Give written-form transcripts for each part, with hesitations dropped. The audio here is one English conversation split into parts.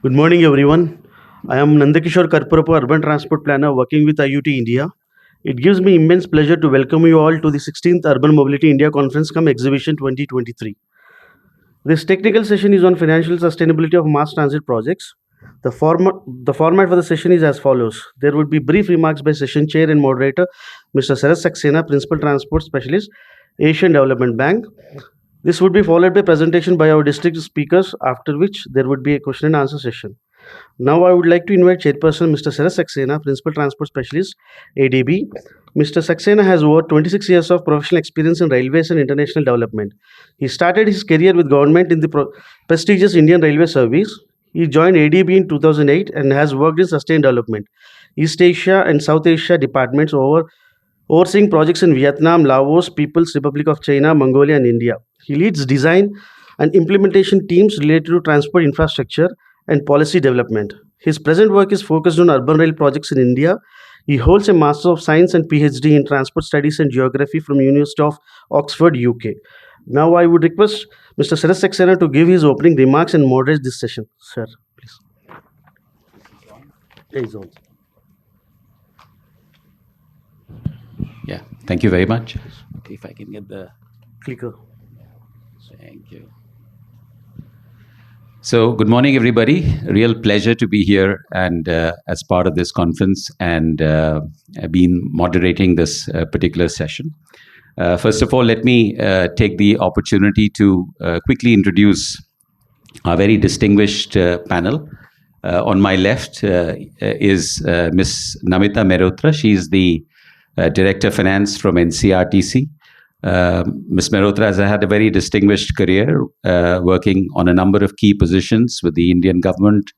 Good morning, everyone. I am Nandakishore Karpurapu, Urban Transport Planner working with IUT India. It gives me immense pleasure to welcome you all to the 16th Urban Mobility India Conference cum Exhibition 2023. This technical session is on financial sustainability of mass transit projects. The format for the session is as follows. There would be brief remarks by session chair and moderator, Mr. Saras Saxena, Principal Transport Specialist, Asian Development Bank. This would be followed by presentation by our district speakers, after which there would be a question and answer session. Now I would like to invite Chairperson Mr. Saras Saxena, Principal Transport Specialist, ADB. Mr. Saxena has over 26 years of professional experience in railways and international development. He started his career with government in the prestigious Indian Railway Service. He joined ADB in 2008 and has worked in sustained development, East Asia and South Asia departments overseeing projects in Vietnam, Laos, People's Republic of China, Mongolia, and India. He leads design and implementation teams related to transport infrastructure and policy development. His present work is focused on urban rail projects in India. He holds a Master of Science and PhD in Transport Studies and Geography from University of Oxford, UK. Now I would request Mr. Saras Saxena to give his opening remarks and moderate this session. Sir, please. He's on. Yeah, thank you very much. If I can get the Clicker. thank you. So, good morning, everybody. Real pleasure to be here and as part of this conference and I've been moderating this particular session. First of all, let me take the opportunity to quickly introduce our very distinguished panel. On my left is Ms. Namita Mehrotra. She is the Director of Finance from NCRTC. Ms. Mehrotra has had a very distinguished career working on a number of key positions with the Indian government,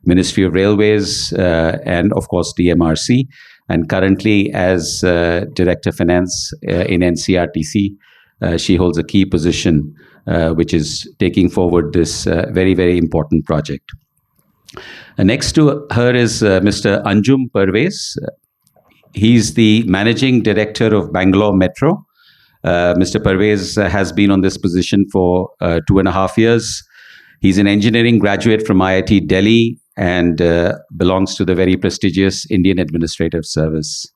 Ministry of Railways, and of course DMRC, and currently as Director of Finance in NCRTC. She holds a key position which is taking forward this very, very important project. Next to her is Mr. Anjum Parvez. He's the Managing Director of Bangalore Metro. Mr. Parvez has been on this position for 2.5 years. He's an engineering graduate from IIT Delhi and belongs to the very prestigious Indian Administrative Service.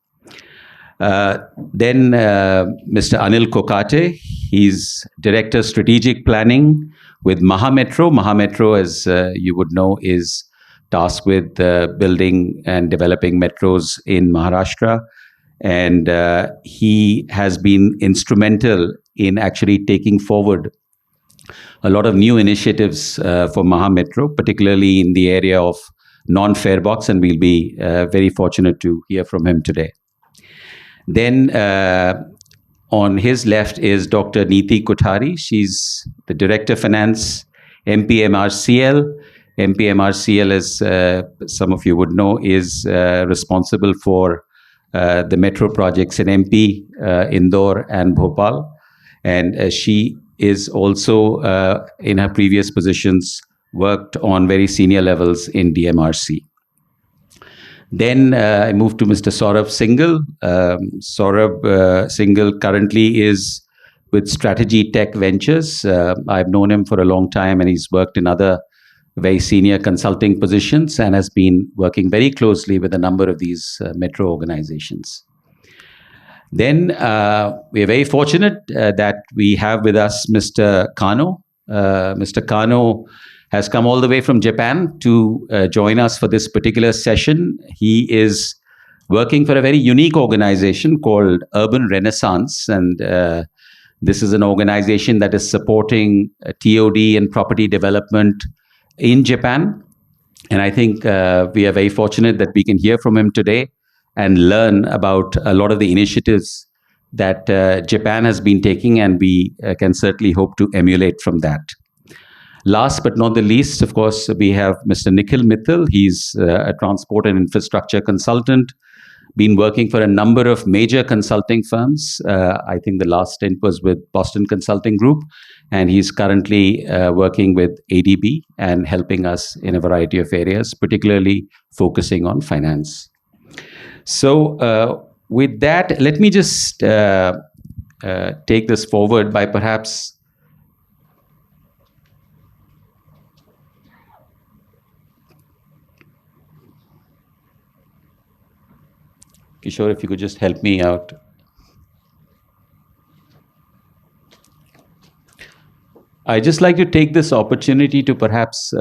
Then Mr. Anil Kokate, he's Director Strategic Planning with Mahametro. Mahametro, as you would know, is tasked with building and developing metros in Maharashtra. And he has been instrumental in actually taking forward a lot of new initiatives for Mahametro, particularly in the area of non-fare box, and we'll be very fortunate to hear from him today. Then on his left is Dr. Neeti Kothari. She's the Director of Finance, MPMRCL. MPMRCL, as some of you would know, is responsible for the metro projects in MP, Indore, and Bhopal. And she is also, in her previous positions, worked on very senior levels in DMRC. Then I moved to Mr. Saurabh Singhal. Saurabh Singhal currently is with Strategy Tech Ventures. I've known him for a long time and he's worked in other very senior consulting positions and has been working very closely with a number of these metro organizations. Then we are very fortunate that we have with us Mr. Kano. Mr. Kano has come all the way from Japan to join us for this particular session. He is working for a very unique organization called Urban Renaissance, and this is an organization that is supporting TOD and property development in Japan. And I think we are very fortunate that we can hear from him today and learn about a lot of the initiatives that Japan has been taking, and we can certainly hope to emulate from that. Last but not the least, of course, we have Mr. Nikhil Mittal. He's a transport and infrastructure consultant, been working for a number of major consulting firms. I think the last stint was with Boston Consulting Group, and he's currently working with ADB and helping us in a variety of areas, particularly focusing on finance. So with that, let me just take this forward by perhaps Kishore, if you could just help me out. I'd just like to take this opportunity to perhaps.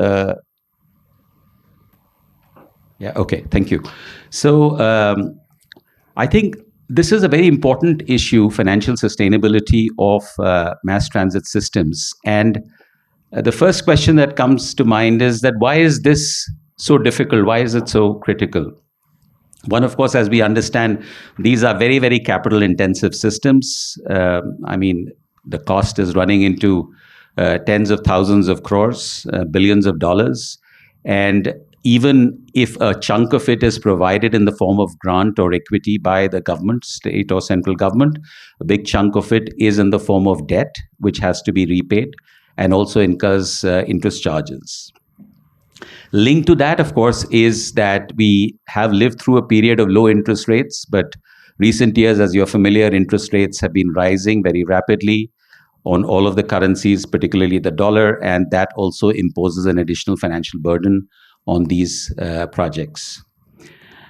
Okay, thank you. So I think this is a very important issue, financial sustainability of mass transit systems. And the first question that comes to mind is that why is this so difficult? Why is it so critical? One, of course, as we understand, these are very, very capital intensive systems. I mean, the cost is running into tens of thousands of crores, billions of dollars. And even if a chunk of it is provided in the form of grant or equity by the government, state or central government, a big chunk of it is in the form of debt, which has to be repaid and also incurs interest charges. Linked to that, of course, is that we have lived through a period of low interest rates, but recent years, as you're familiar, interest rates have been rising very rapidly on all of the currencies, particularly the dollar, and that also imposes an additional financial burden on these projects.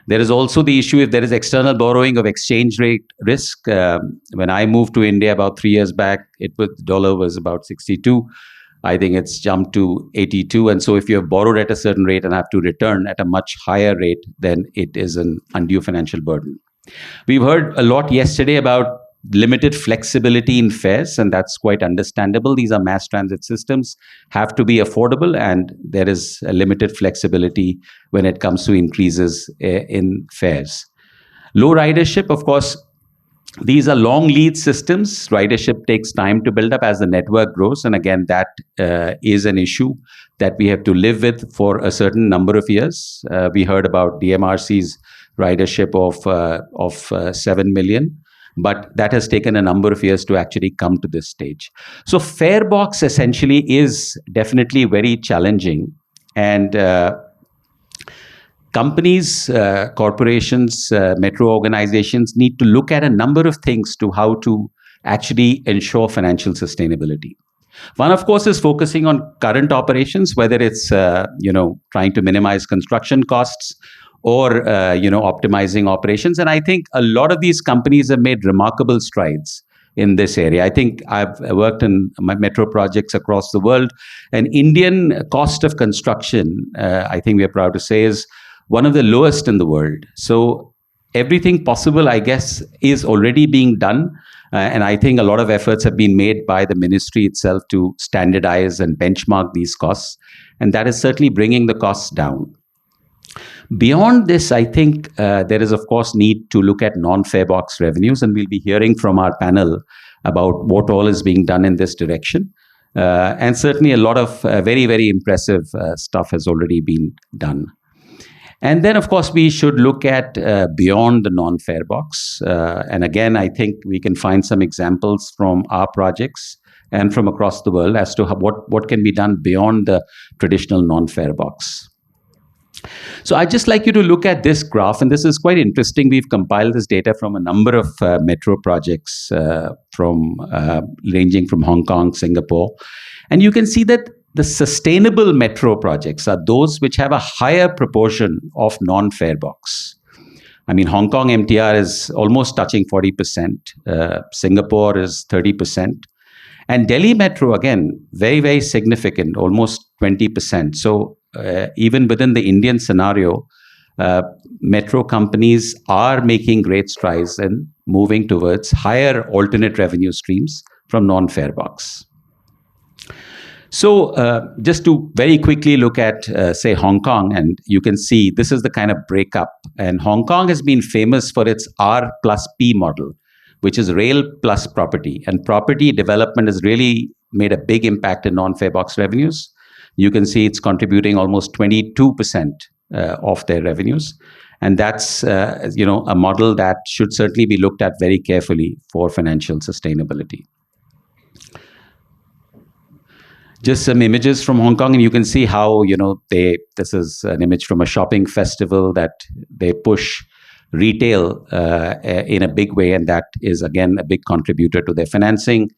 There is also the issue if there is external borrowing of exchange rate risk. When I moved to India about 3 years back, the dollar was about 62. I think it's jumped to 82. And so if you have borrowed at a certain rate and have to return at a much higher rate, then it is an undue financial burden. We've heard a lot yesterday about limited flexibility in fares, and that's quite understandable. These are mass transit systems, have to be affordable, and there is a limited flexibility when it comes to increases in fares. Low ridership, of course, these are long lead systems. Ridership takes time to build up as the network grows. And again, that is an issue that we have to live with for a certain number of years. We heard about DMRC's ridership of 7 million. But that has taken a number of years to actually come to this stage. So Farebox essentially is definitely very challenging. And companies, corporations, metro organizations need to look at a number of things to how to actually ensure financial sustainability. One, of course, is focusing on current operations, whether it's trying to minimize construction costs or optimizing operations. And I think a lot of these companies have made remarkable strides in this area. I think I've worked in my metro projects across the world. And Indian cost of construction, I think we are proud to say, is one of the lowest in the world. So everything possible, I guess, is already being done. And I think a lot of efforts have been made by the ministry itself to standardize and benchmark these costs. And that is certainly bringing the costs down. Beyond this, I think there is, of course, need to look at non-fare box revenues, and we'll be hearing from our panel about what all is being done in this direction. And certainly a lot of very, very impressive stuff has already been done. And then, of course, we should look at beyond the non-fare box. And again, I think we can find some examples from our projects and from across the world as to what can be done beyond the traditional non-fare box. So I'd just like you to look at this graph, and this is quite interesting. We've compiled this data from a number of metro projects ranging from Hong Kong, Singapore. And you can see that the sustainable metro projects are those which have a higher proportion of non-fare box. I mean, Hong Kong MTR is almost touching 40%. Singapore is 30%. And Delhi Metro, again, very, very significant, almost 20%. So even within the Indian scenario, metro companies are making great strides and moving towards higher alternate revenue streams from non-fare box. So just to very quickly look at, say, Hong Kong, and you can see this is the kind of breakup. And Hong Kong has been famous for its R plus P model, which is rail plus property. And property development has really made a big impact in non-fare box revenues. You can see it's contributing almost 22% of their revenues. And that's a model that should certainly be looked at very carefully for financial sustainability. Just some images from Hong Kong, and you can see how, this is an image from a shopping festival that they push retail in a big way, and that is, again, a big contributor to their financing.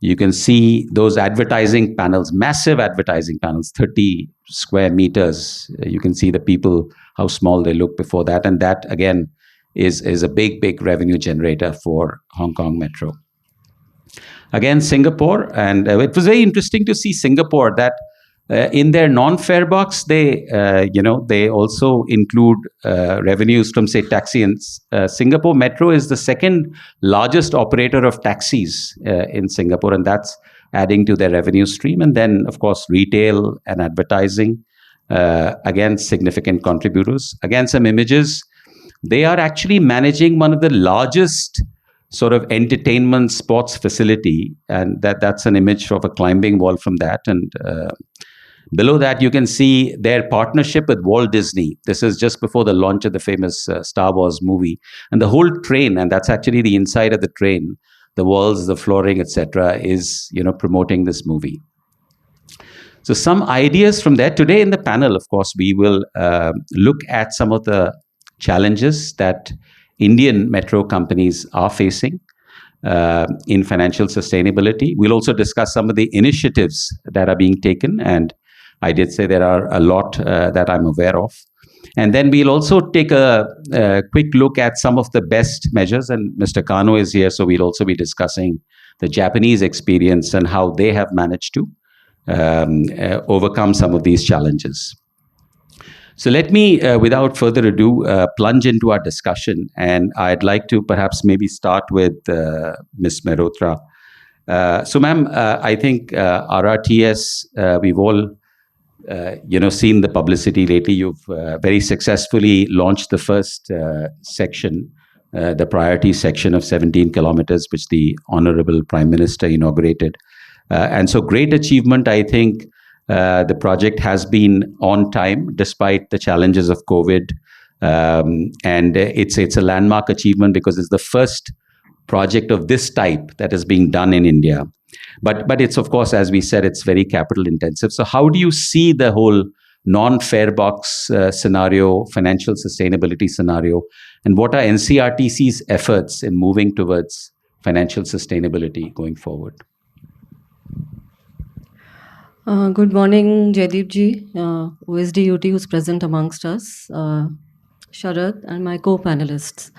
You can see those advertising panels, massive advertising panels, 30 square meters. You can see the people, how small they look before that. And that, again, is a big revenue generator for Hong Kong Metro. Again, Singapore, and it was very interesting to see Singapore that in their non-fare box, they also include revenues from, say, taxi. And Singapore Metro is the second largest operator of taxis in Singapore, and that's adding to their revenue stream. And then, of course, retail and advertising, again, significant contributors. Again, some images. They are actually managing one of the largest sort of entertainment sports facility, and that's an image of a climbing wall from that. And below that, you can see their partnership with Walt Disney. This is just before the launch of the famous Star Wars movie. And the whole train, and that's actually the inside of the train, the walls, the flooring, etc., is promoting this movie. So some ideas from there. Today in the panel, of course, we will look at some of the challenges that Indian metro companies are facing in financial sustainability. We'll also discuss some of the initiatives that are being taken, and I did say there are a lot that I'm aware of. And then we'll also take a quick look at some of the best measures, and Mr. Kano is here, so we'll also be discussing the Japanese experience and how they have managed to overcome some of these challenges. So let me, without further ado, plunge into our discussion. And I'd like to perhaps maybe start with Ms. Mehrotra. So, ma'am, I think RRTS, we've all, seen the publicity lately. You've very successfully launched the first section, the priority section of 17 kilometers, which the Honorable Prime Minister inaugurated. And so great achievement, I think. The project has been on time despite the challenges of COVID, and it's a landmark achievement because it's the first project of this type that is being done in India. But it's, of course, as we said, it's very capital intensive. So how do you see the whole non-fare box scenario, financial sustainability scenario, and what are NCRTC's efforts in moving towards financial sustainability going forward? Good morning, Jaideep ji, OSDUT, who's present amongst us, Sharad, and my co-panelists.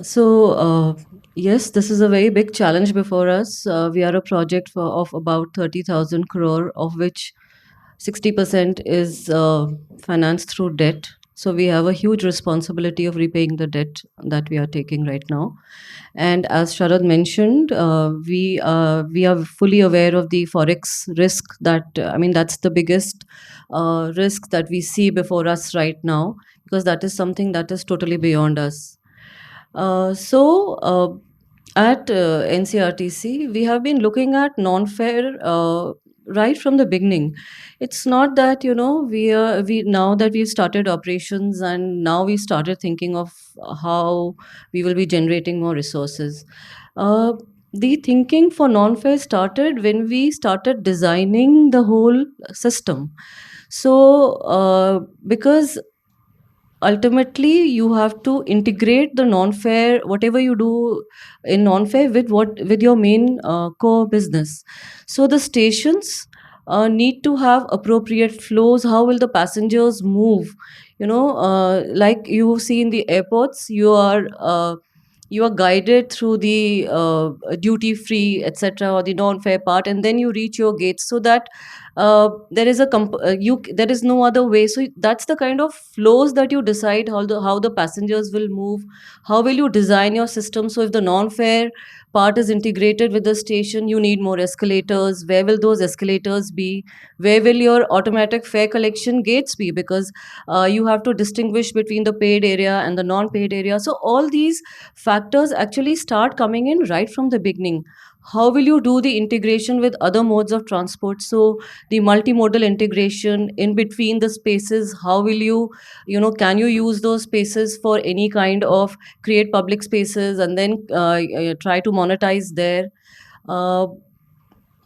So, yes, this is a very big challenge before us. We are a project of about 30,000 crore, of which 60% is financed through debt. So we have a huge responsibility of repaying the debt that we are taking right now. And as Sharad mentioned, we are fully aware of the forex risk that's the biggest risk that we see before us right now, because that is something that is totally beyond us. At NCRTC, we have been looking at non-fare right from the beginning. It's not that we now that we've started operations and now we started thinking of how we will be generating more resources. The thinking for non-fare started when we started designing the whole system. So because ultimately you have to integrate the non-fare, whatever you do in non-fare, with your main core business. So the stations need to have appropriate flows. How will the passengers move? Like you see in the airports, you are guided through the duty free, etc., or the non-fare part, and then you reach your gates, so that there is no other way. So that's the kind of flows that you decide how the passengers will move. How will you design your system? So if the non-fare part is integrated with the station, you need more escalators. Where will those escalators be? Where will your automatic fare collection gates be? Because you have to distinguish between the paid area and the non-paid area. So all these factors actually start coming in right from the beginning. How will you do the integration with other modes of transport? So the multimodal integration in between the spaces, how will can you use those spaces for any kind of create public spaces and then try to monetize there?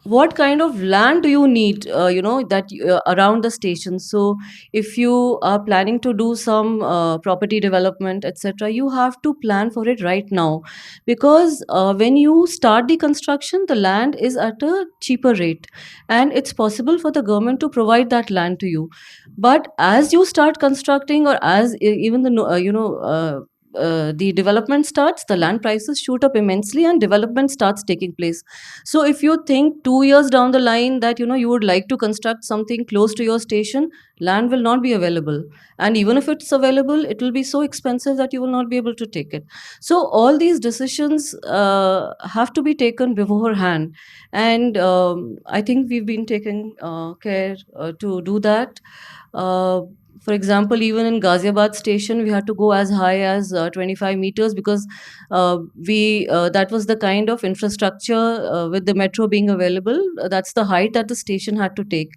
what kind of land do you need, around the station. So if you are planning to do some property development, etc., you have to plan for it right now, because when you start the construction, the land is at a cheaper rate, and it's possible for the government to provide that land to you. But as you start constructing, or as even the the development starts, the land prices shoot up immensely and development starts taking place. So if you think 2 years down the line that you would like to construct something close to your station, land will not be available, and even if it's available, it will be so expensive that you will not be able to take it. So all these decisions have to be taken beforehand, and I think we've been taking care to do that. uh, for example, even in Ghaziabad station, we had to go as high as 25 meters, because we that was the kind of infrastructure, with the metro being available. That's the height that the station had to take.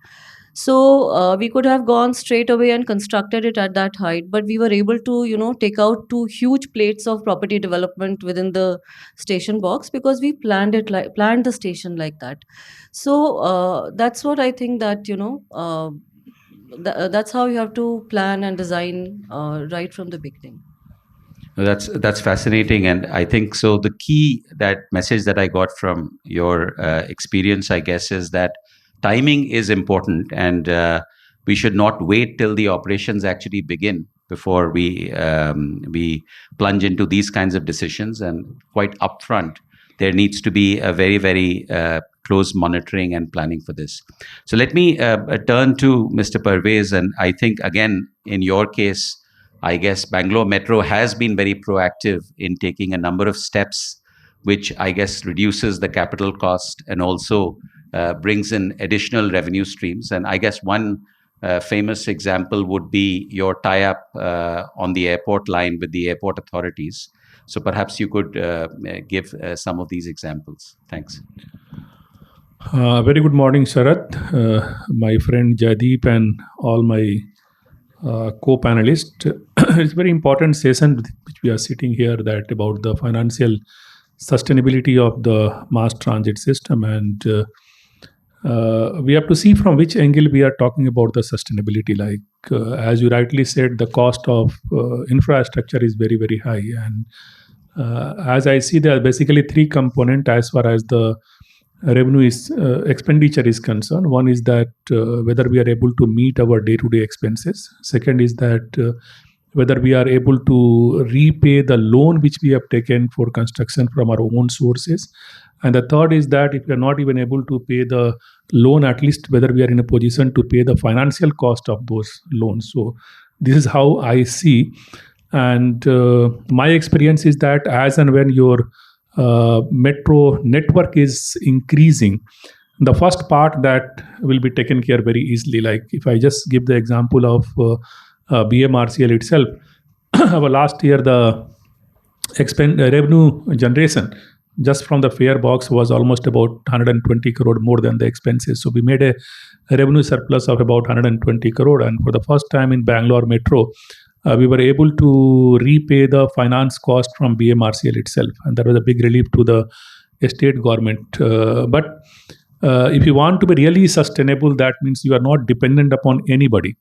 So we could have gone straight away and constructed it at that height, but we were able to, take out two huge plates of property development within the station box, because we planned the station like that. So that's what I think, that that's how you have to plan and design right from the beginning. That's fascinating, and I think so. The key, that message that I got from your experience, I guess, is that timing is important, and we should not wait till the operations actually begin before we plunge into these kinds of decisions. And quite upfront, there needs to be a very close monitoring and planning for this. So let me turn to Mr. Parvez, and I think again in your case, I guess Bangalore Metro has been very proactive in taking a number of steps, which I guess reduces the capital cost and also brings in additional revenue streams. And I guess one famous example would be your tie-up on the airport line with the airport authorities. So perhaps you could give some of these examples. Thanks. Very good morning, Sharath, my friend Jaideep, and all my co-panelists. It's a very important session which we are sitting here, that about the financial sustainability of the mass transit system, and we have to see from which angle we are talking about the sustainability. Like as you rightly said, the cost of infrastructure is very high, and as I see, there are basically three components as far as the revenue is expenditure is concerned. One is that whether we are able to meet our day-to-day expenses. Second is that whether we are able to repay the loan which we have taken for construction from our own sources. And the third is that if we are not even able to pay the loan, at least whether we are in a position to pay the financial cost of those loans. So this is how I see. And my experience is that as and when your metro network is increasing, the first part that will be taken care very easily. Like if I just give the example of BMRCL itself, our last year the revenue generation just from the fare box was almost about 120 crore more than the expenses. So we made a revenue surplus of about 120 crore, and for the first time in Bangalore Metro, we were able to repay the finance cost from BMRCL itself, and that was a big relief to the state government. But if you want to be really sustainable, that means you are not dependent upon anybody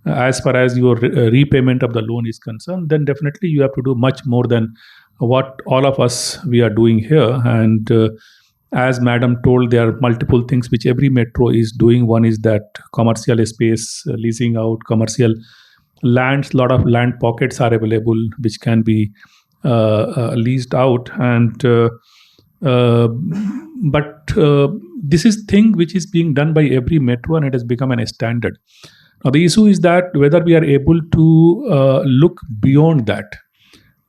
as far as your repayment of the loan is concerned. Then definitely you have to do much more than what all of us we are doing here. And as Madam told, there are multiple things which every metro is doing. One is that commercial space, leasing out commercial lands. A lot of land pockets are available which can be leased out. And but this is thing which is being done by every metro, and it has become a standard. Now the issue is that whether we are able to look beyond that.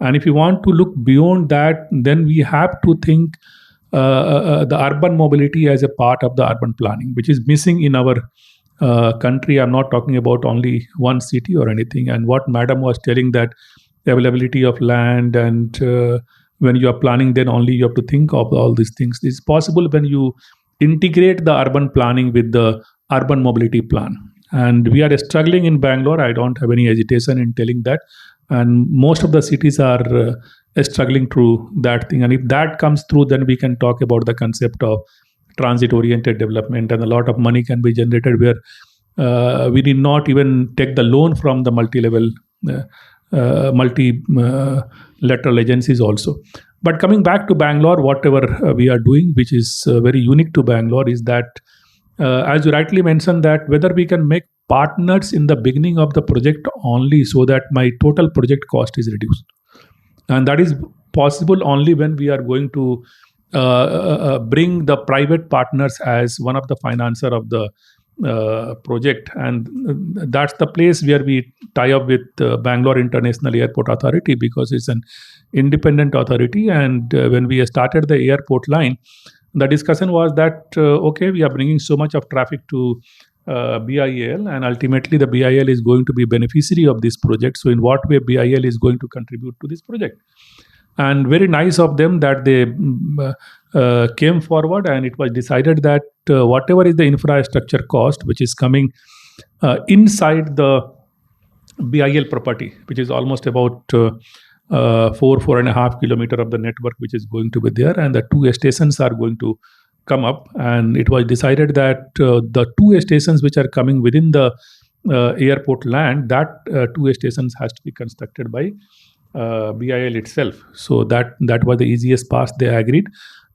And if you want to look beyond that, then we have to think the urban mobility as a part of the urban planning, which is missing in our country. I'm not talking about only one city or anything. And what Madam was telling, that availability of land, and when you are planning, then only you have to think of all these things. It's possible when you integrate the urban planning with the urban mobility plan. And we are struggling in Bangalore. I don't have any hesitation in telling that. And most of the cities are struggling through that thing. And if that comes through, then we can talk about the concept of transit-oriented development, and a lot of money can be generated where we did not even take the loan from the multi-level, multilateral agencies also. But coming back to Bangalore, whatever we are doing, which is very unique to Bangalore, is that, as you rightly mentioned, that whether we can make partners in the beginning of the project only so that my total project cost is reduced. And that is possible only when we are going to bring the private partners as one of the financer of the project. And that's the place where we tie up with Bangalore International Airport Authority, because it's an independent authority. And when we started the airport line, the discussion was that, okay, we are bringing so much of traffic to BIL, and ultimately the BIL is going to be beneficiary of this project. So in what way BIL is going to contribute to this project? And very nice of them that they came forward, and it was decided that whatever is the infrastructure cost which is coming inside the BIL property, which is almost about 4.5 kilometers of the network which is going to be there, and the two stations are going to come up. And it was decided that the two stations which are coming within the airport land, that two stations has to be constructed by BIL itself. So that was the easiest path they agreed.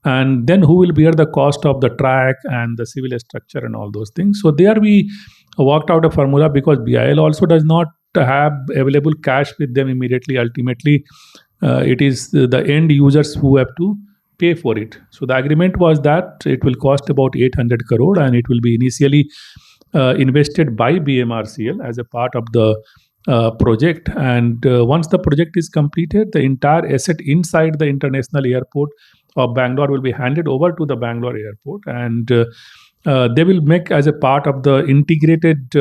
And then who will bear the cost of the track and the civil structure and all those things? So there we worked out a formula, because BIL also does not have available cash with them immediately. Ultimately, it is the end users who have to pay for it. So the agreement was that it will cost about 800 crore, and it will be initially invested by BMRCL as a part of the project. And once the project is completed, the entire asset inside the international airport of Bangalore will be handed over to the Bangalore airport, and they will make as a part of the integrated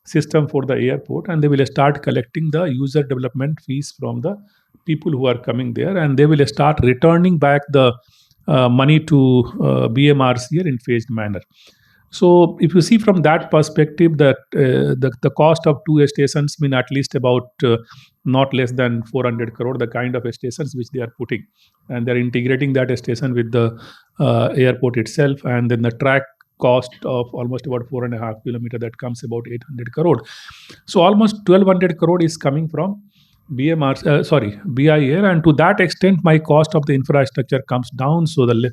system for the airport, and they will start collecting the user development fees from the people who are coming there, and they will start returning back the money to BMRCL in phased manner. So if you see from that perspective, that the cost of two stations mean at least about not less than 400 crore, the kind of stations which they are putting, and they're integrating that station with the airport itself, and then the track cost of almost about 4.5 kilometers, that comes about 800 crore. So almost 1200 crore is coming from BIL, and to that extent my cost of the infrastructure comes down. So the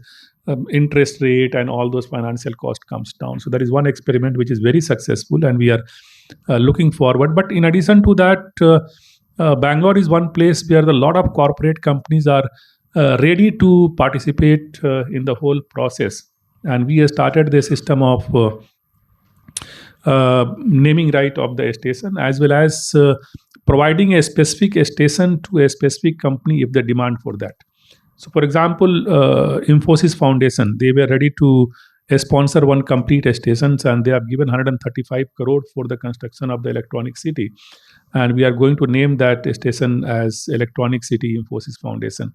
interest rate and all those financial cost comes down. So that is one experiment which is very successful, and we are looking forward. But in addition to that, Bangalore is one place where a lot of corporate companies are ready to participate in the whole process. And we have started the system of naming right of the station, as well as providing a specific station to a specific company if they demand for that. So for example, Infosys Foundation, they were ready to sponsor one complete station, and they have given 135 crore for the construction of the Electronic City. And we are going to name that station as Electronic City Infosys Foundation.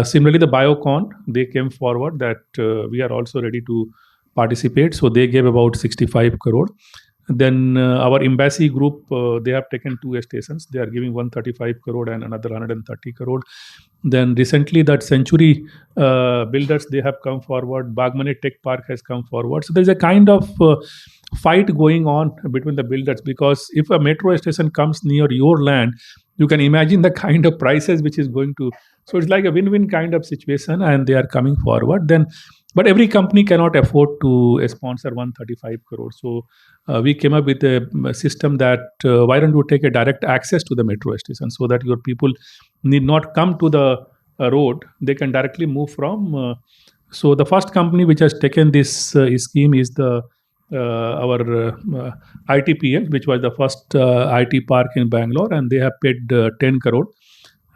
Similarly, the Biocon, they came forward that we are also ready to participate. So they gave about 65 crore. Then our Embassy Group, they have taken two stations. They are giving 135 crore and another 130 crore. Then recently that Century Builders, they have come forward. Bagmane Tech Park has come forward. So there's a kind of fight going on between the builders, because if a metro station comes near your land, you can imagine the kind of prices which is going to. So it's like a win-win kind of situation, and they are coming forward. Then, but every company cannot afford to sponsor 135 crore. So we came up with a system that why don't you take a direct access to the metro station, so that your people need not come to the road. They can directly move from. So the first company which has taken this scheme is the our ITPL, which was the first IT park in Bangalore, and they have paid 10 crore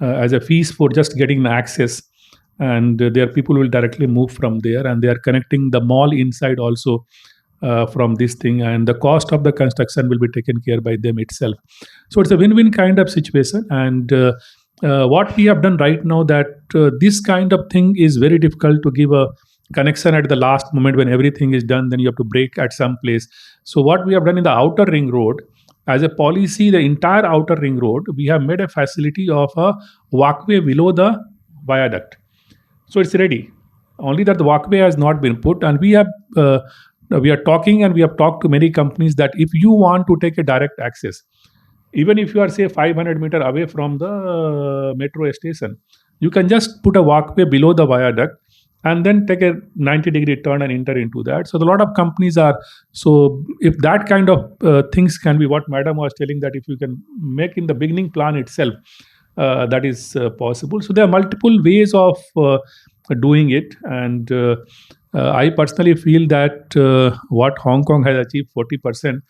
as a fees for just getting the access. And their people will directly move from there, and they are connecting the mall inside also from this thing, and the cost of the construction will be taken care by them itself. So it's a win-win kind of situation. And what we have done right now, that this kind of thing is very difficult to give a connection at the last moment when everything is done, then you have to break at some place. So what we have done in the outer ring road, as a policy, the entire outer ring road, we have made a facility of a walkway below the viaduct. So it's ready. only that the walkway has not been put. And we are talking, and we have talked to many companies that if you want to take a direct access, even if you are say 500 meter away from the metro station, you can just put a walkway below the viaduct and then take a 90-degree turn and enter into that. So a lot of companies are, so if that kind of things can be what madam was telling, that if you can make in the beginning plan itself, that is possible. So there are multiple ways of doing it. And I personally feel that what Hong Kong has achieved 40%,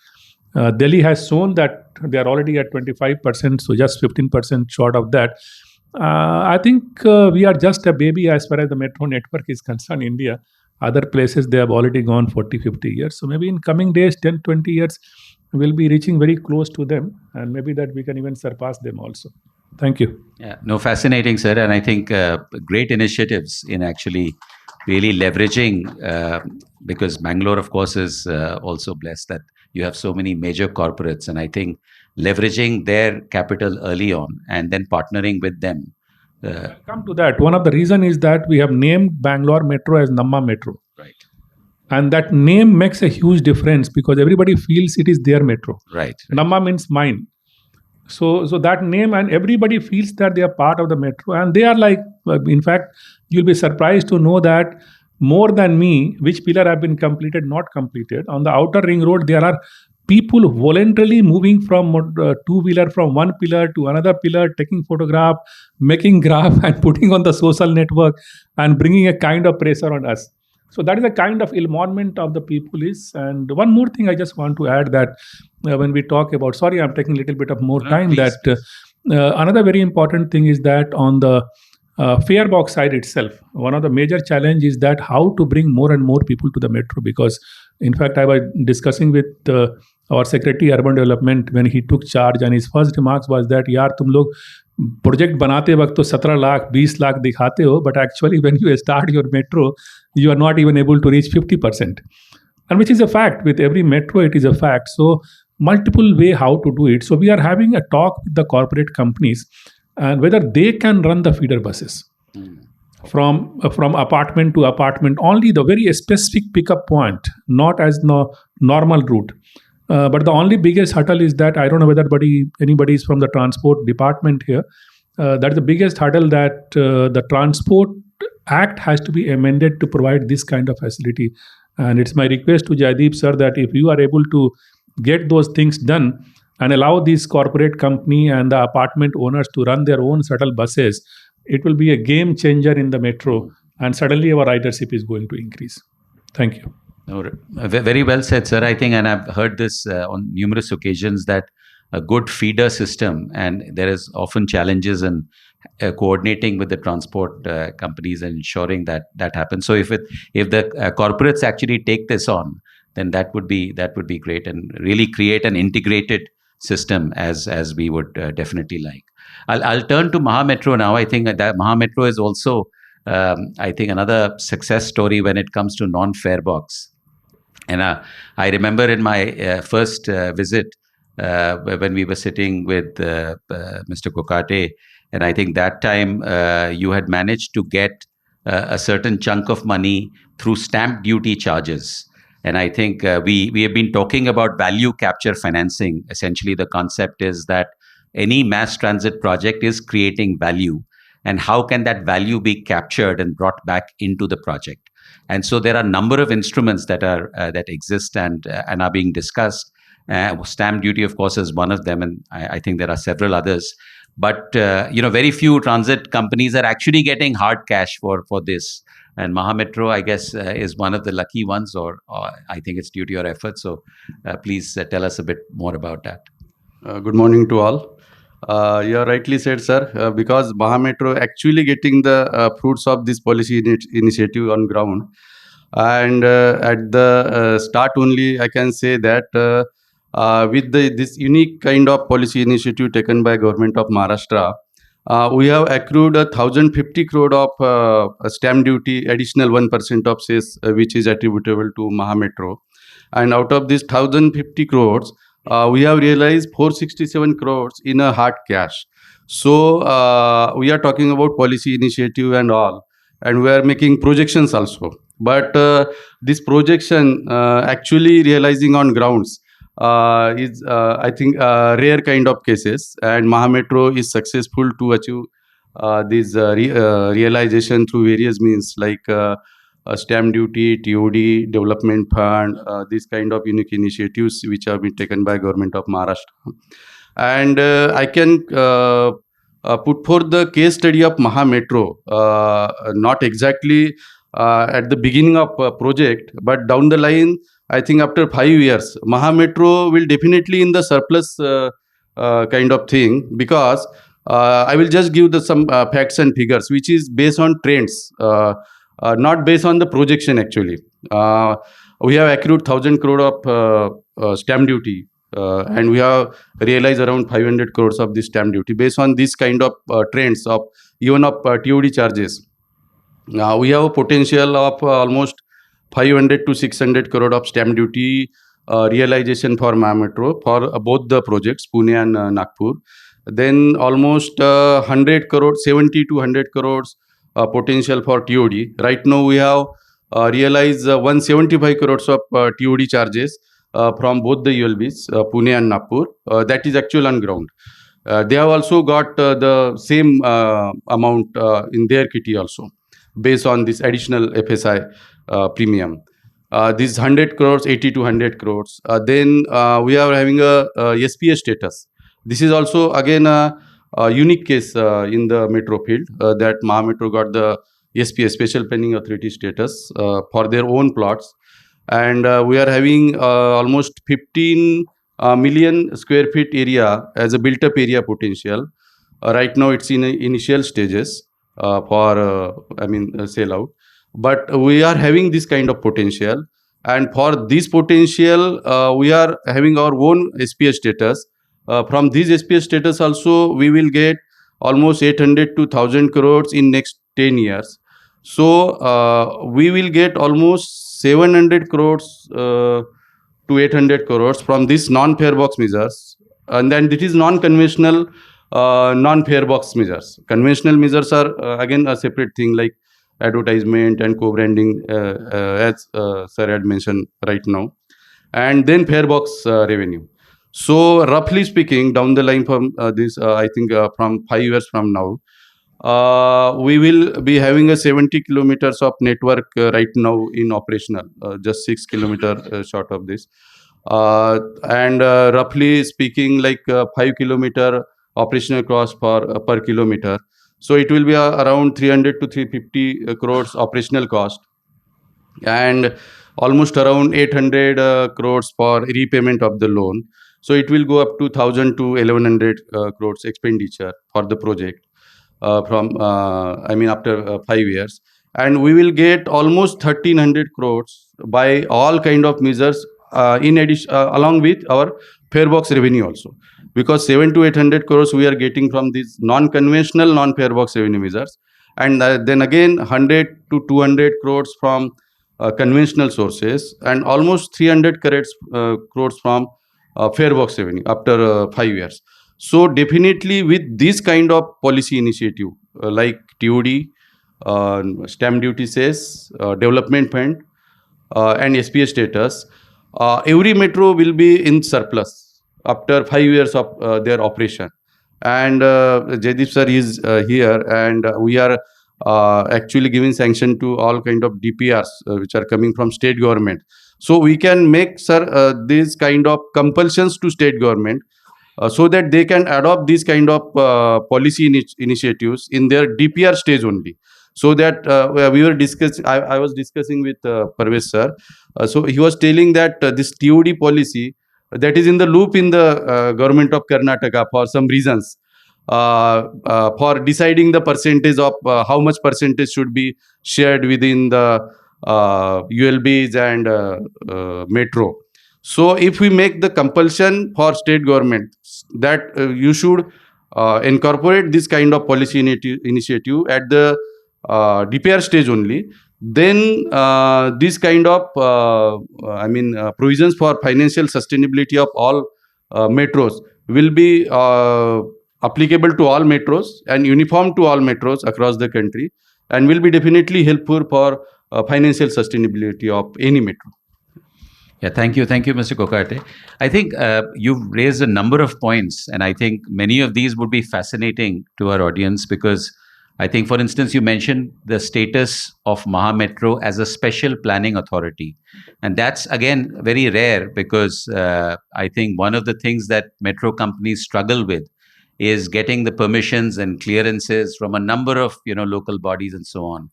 Delhi has shown that they are already at 25%, so just 15% short of that. I think we are just a baby as far as the metro network is concerned. India, other places, they have already gone 40, 50 years. So maybe in coming days, 10, 20 years, we'll be reaching very close to them, and maybe that we can even surpass them also. Thank you. Yeah, no, fascinating, sir. And I think great initiatives in actually really leveraging, because Bangalore, of course, is also blessed that you have so many major corporates. And I think leveraging their capital early on and then partnering with them. Come to that. One of the reason is that we have named Bangalore Metro as Namma Metro. Right. And that name makes a huge difference because everybody feels it is their metro. Right. Namma means mine. So that name, and everybody feels that they are part of the metro, and they are like, in fact, you'll be surprised to know that more than me, which pillar have been completed, not completed. On the outer ring road, there are people voluntarily moving from two-wheeler from one pillar to another pillar, taking photograph, making graph and putting on the social network and bringing a kind of pressure on us. So that is the kind of involvement of the people is. And one more thing I just want to add, that when we talk about, sorry, I'm taking a little bit of more time, please, that another very important thing is that on the fare box side itself, one of the major challenge is that how to bring more and more people to the metro. Because in fact, I was discussing with our Secretary Urban Development when he took charge, and his first remarks was that, यार तुम लोग project बनाते वक्त तो 17 लाख 20 लाख दिखाते हो, but actually when you start your metro, you are not even able to reach 50%, and which is a fact. With every metro, it is a fact. So multiple way how to do it. So we are having a talk with the corporate companies and whether they can run the feeder buses from apartment to apartment, only the very specific pickup point, not as normal route. But the only biggest hurdle is that I don't know whether anybody is from the transport department here. That is the biggest hurdle, that the Transport Act has to be amended to provide this kind of facility. And it's my request to Jaideep sir that if you are able to get those things done and allow these corporate company and the apartment owners to run their own shuttle buses, it will be a game changer in the metro, and suddenly our ridership is going to increase. Thank you. No, very well said, sir. I think, and I've heard this on numerous occasions, that a good feeder system, and there is often challenges in coordinating with the transport companies and ensuring that that happens. So if the corporates actually take this on, then that would be great, and really create an integrated system as we would definitely like. I'll turn to Maha Metro now. I think that Maha Metro is also I think another success story when it comes to non-fare box. And I remember in my first visit when we were sitting with Mr. Kokate, and I think that time you had managed to get a certain chunk of money through stamp duty charges. And I think we have been talking about value capture financing. Essentially, the concept is that any mass transit project is creating value, and how can that value be captured and brought back into the project? And so there are a number of instruments that exist and are being discussed. Stamp duty, of course, is one of them, and I think there are several others. But very few transit companies are actually getting hard cash for this. And Maha Metro, I guess, is one of the lucky ones, or I think it's due to your efforts. So please tell us a bit more about that. Good morning to all. You are rightly said, sir, because Maha Metro actually getting the fruits of this policy initiative on ground. And at the start only, I can say that with this unique kind of policy initiative taken by government of Maharashtra, we have accrued 1,050 crore of stamp duty, additional 1% of cess, which is attributable to Maha Metro. And out of this 1,050 crores, we have realized 467 crores in a hard cash. So we are talking about policy initiative and all. and we are making projections also. But this projection actually realizing on grounds is, I think, rare kind of cases, and Mahametro is successful to achieve this realization through various means like stamp duty, TOD, development fund, these kind of unique initiatives which have been taken by government of Maharashtra. And I can put forth the case study of Mahametro, not exactly at the beginning of project, but down the line, I think after 5 years, Mahametro will definitely in the surplus kind of thing, because I will just give some facts and figures, which is based on trends, not based on the projection actually. We have accrued 1,000 crore of stamp duty, and we have realized around 500 crores of this stamp duty based on this kind of trends of even of TOD charges. Now we have a potential of almost 500 to 600 crore of stamp duty realization for Mahametro for both the projects, Pune and Nagpur. Then almost 100 crores, 70 to 100 crores potential for TOD. Right now we have realized 175 crores of TOD charges from both the ULBs, Pune and Nagpur. That is actual on ground. They have also got the same amount in their kitty also, based on this additional FSI premium. This 100 crores, 80 to 100 crores. Then we are having a SPA status. This is also again a unique case in the metro field, that Mahametro got the SPA, Special Planning Authority status, for their own plots. And we are having almost 15 million square feet area as a built-up area potential. Right now it's in initial stages for sell out. But we are having this kind of potential, and for this potential we are having our own SPA status. From this SPA status also we will get almost 800 to 1,000 crores in next 10 years. So we will get almost 700 crores to 800 crores from this non-fare box measures. And then it is non-conventional non-fare box measures. Conventional measures are again a separate thing, like advertisement and co-branding, as sir had mentioned right now, and then fare box revenue. So roughly speaking, down the line from this, I think from 5 years from now, we will be having a 70 kilometers of network right now in operational, just 6 kilometer short of this, and roughly speaking, like 5 kilometer operational cost per kilometer. So it will be around 300 to 350 crores operational cost, and almost around 800 crores for repayment of the loan. So it will go up to 1,000 to 1,100 crores expenditure for the project after 5 years. And we will get almost 1,300 crores by all kind of measures in addition, along with our fare box revenue also. Because 700 to 800 crores we are getting from these non-conventional non-fare box revenue measures, and then again 100 to 200 crores from conventional sources, and almost 300 crores from fare box revenue after 5 years. So definitely with this kind of policy initiative like TOD, stamp duty cess, development fund, and SPA status, every metro will be in surplus after 5 years of their operation. And Jaideep sir is here, and we are actually giving sanction to all kind of DPRs which are coming from state government. So we can make, sir, these kind of compulsions to state government so that they can adopt these kind of policy initiatives in their DPR stage only. So that we were discussing, I was discussing with Parvez sir. So he was telling that this TOD policy that is in the loop in the government of Karnataka for some reasons, for deciding the percentage of how much percentage should be shared within the ULBs and metro. So if we make the compulsion for state government that you should incorporate this kind of policy initiative at the DPR stage only, then this kind of provisions for financial sustainability of all metros will be applicable to all metros and uniform to all metros across the country. and will be definitely helpful for financial sustainability of any metro. Yeah, thank you, Mr. Kokate. I think you've raised a number of points, and I think many of these would be fascinating to our audience because I think, for instance, you mentioned the status of Maha Metro as a special planning authority, and that's again very rare because I think one of the things that metro companies struggle with is getting the permissions and clearances from a number of local bodies and so on.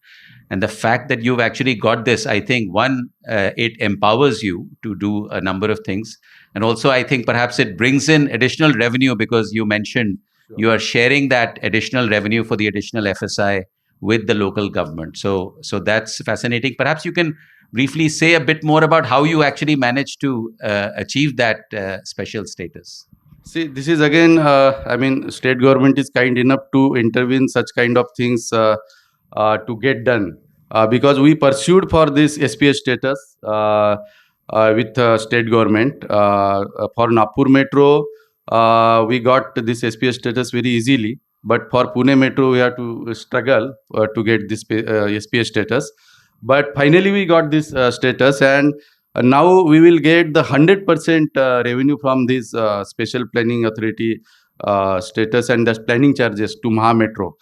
And the fact that you've actually got this, I think, one, it empowers you to do a number of things. And also, I think perhaps it brings in additional revenue because you mentioned you are sharing that additional revenue for the additional FSI with the local government. So that's fascinating. Perhaps you can briefly say a bit more about how you actually managed to achieve that special status. See, this is again, I mean, state government is kind enough to intervene such kind of things to get done because we pursued for this SPS status with state government. For Nagpur Metro, we got this SPS status very easily, but for Pune Metro, we have to struggle to get this SPS status. But finally, we got this status, and now we will get the 100% revenue from this special planning authority status and the planning charges to Maha Metro,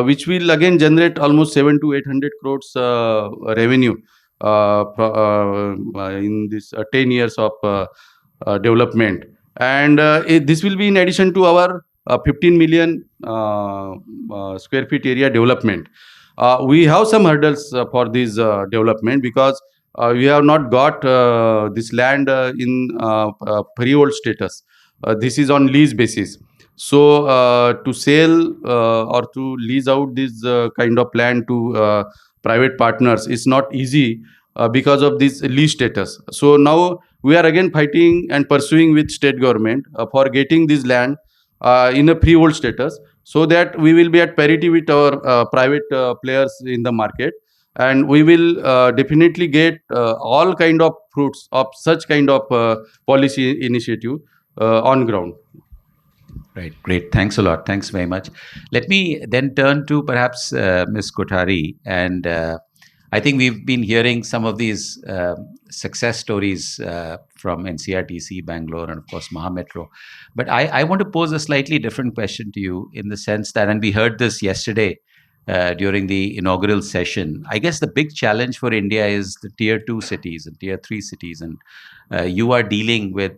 which will again generate almost 700 to 800 crores revenue in this 10 years of development. And this will be in addition to our 15 million square feet area development. We have some hurdles for this development because we have not got this land in freehold status. This is on lease basis. So to sell or to lease out this kind of land to private partners is not easy because of this lease status. So now we are again fighting and pursuing with state government for getting this land in a freehold status, so that we will be at parity with our private players in the market, and we will definitely get all kind of fruits of such kind of policy initiative on ground. Right, great. Thanks a lot. Thanks very much. Let me then turn to perhaps Ms. Kothari. And I think we've been hearing some of these success stories from NCRTC, Bangalore, and of course, Maha Metro. But I want to pose a slightly different question to you in the sense that, and we heard this yesterday during the inaugural session, I guess the big challenge for India is the tier 2 cities and tier 3 cities. And you are dealing with,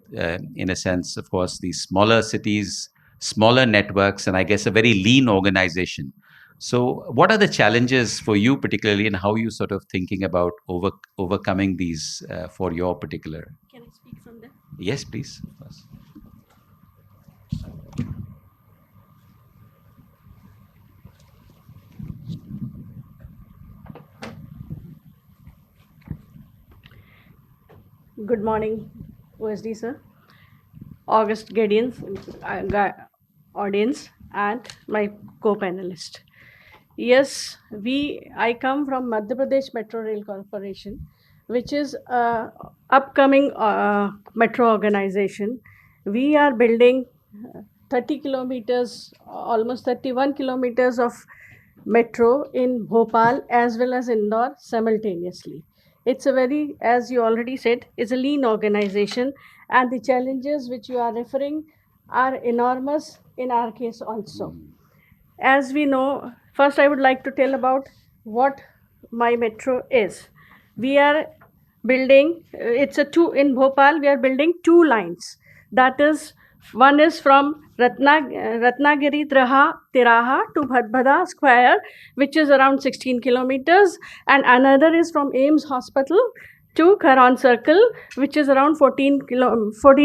in a sense, of course, these smaller cities, smaller networks, and I guess a very lean organization. So what are the challenges for you particularly, and how are you sort of thinking about overcoming these for your particular? Can I speak from there? Yes, please. Of course. Good morning, OSD sir, August Guardians, audience, and my co-panelist. Yes, I come from Madhya Pradesh Metro Rail Corporation, which is a upcoming metro organization. We are building 30 kilometers, almost 31 kilometers of metro in Bhopal as well as Indore simultaneously. It's a very, as you already said, it's a lean organization, and the challenges which you are referring are enormous in our case also. As we know, first I would like to tell about what my metro is. We are building, in Bhopal, we are building 2 lines. That is, one is from Ratnagiri Tiraha to Bhadbhada Square, which is around 16 kilometers, and another is from AIIMS Hospital to Kharon Circle, which is around 14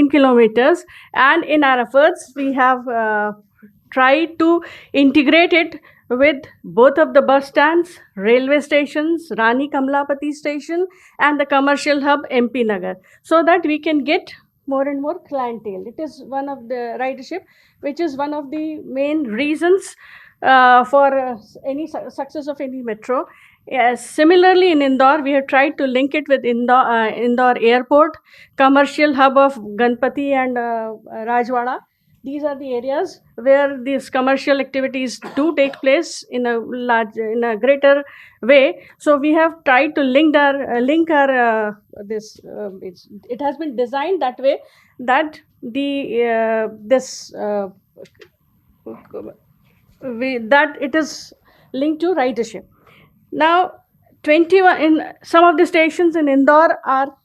kilometers. And in our efforts, we have tried to integrate it with both of the bus stands, railway stations, Rani Kamlapati station, and the commercial hub MP Nagar, so that we can get more and more clientele. It is one of the ridership, which is one of the main reasons for any success of any metro. Similarly, in Indore, we have tried to link it with Indore Airport, commercial hub of Ganpati and Rajwada. These are the areas where these commercial activities do take place in a greater way. So we have tried to link our this. It has been designed that way that that it is linked to ridership. Now, 21 in some of the stations in Indore are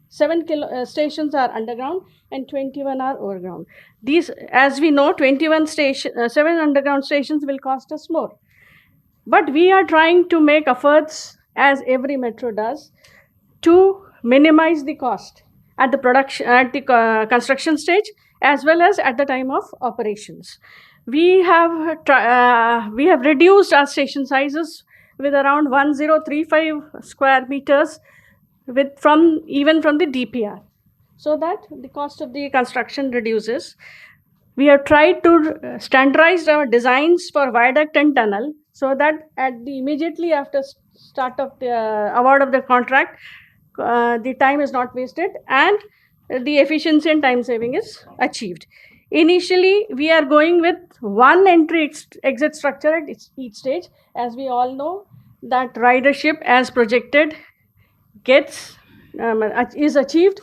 stations are underground and 21 are overground. These, as we know, 7 underground stations will cost us more. But we are trying to make efforts, as every metro does, to minimize the cost at the construction stage as well as at the time of operations. We have reduced our station sizes with around 1035 square meters from the DPR, so that the cost of the construction reduces. We have tried to standardize our designs for viaduct and tunnel, so that immediately after start of the award of the contract, the time is not wasted and the efficiency and time saving is achieved. Initially, we are going with one entry exit structure at each stage. As we all know, that ridership as projected is achieved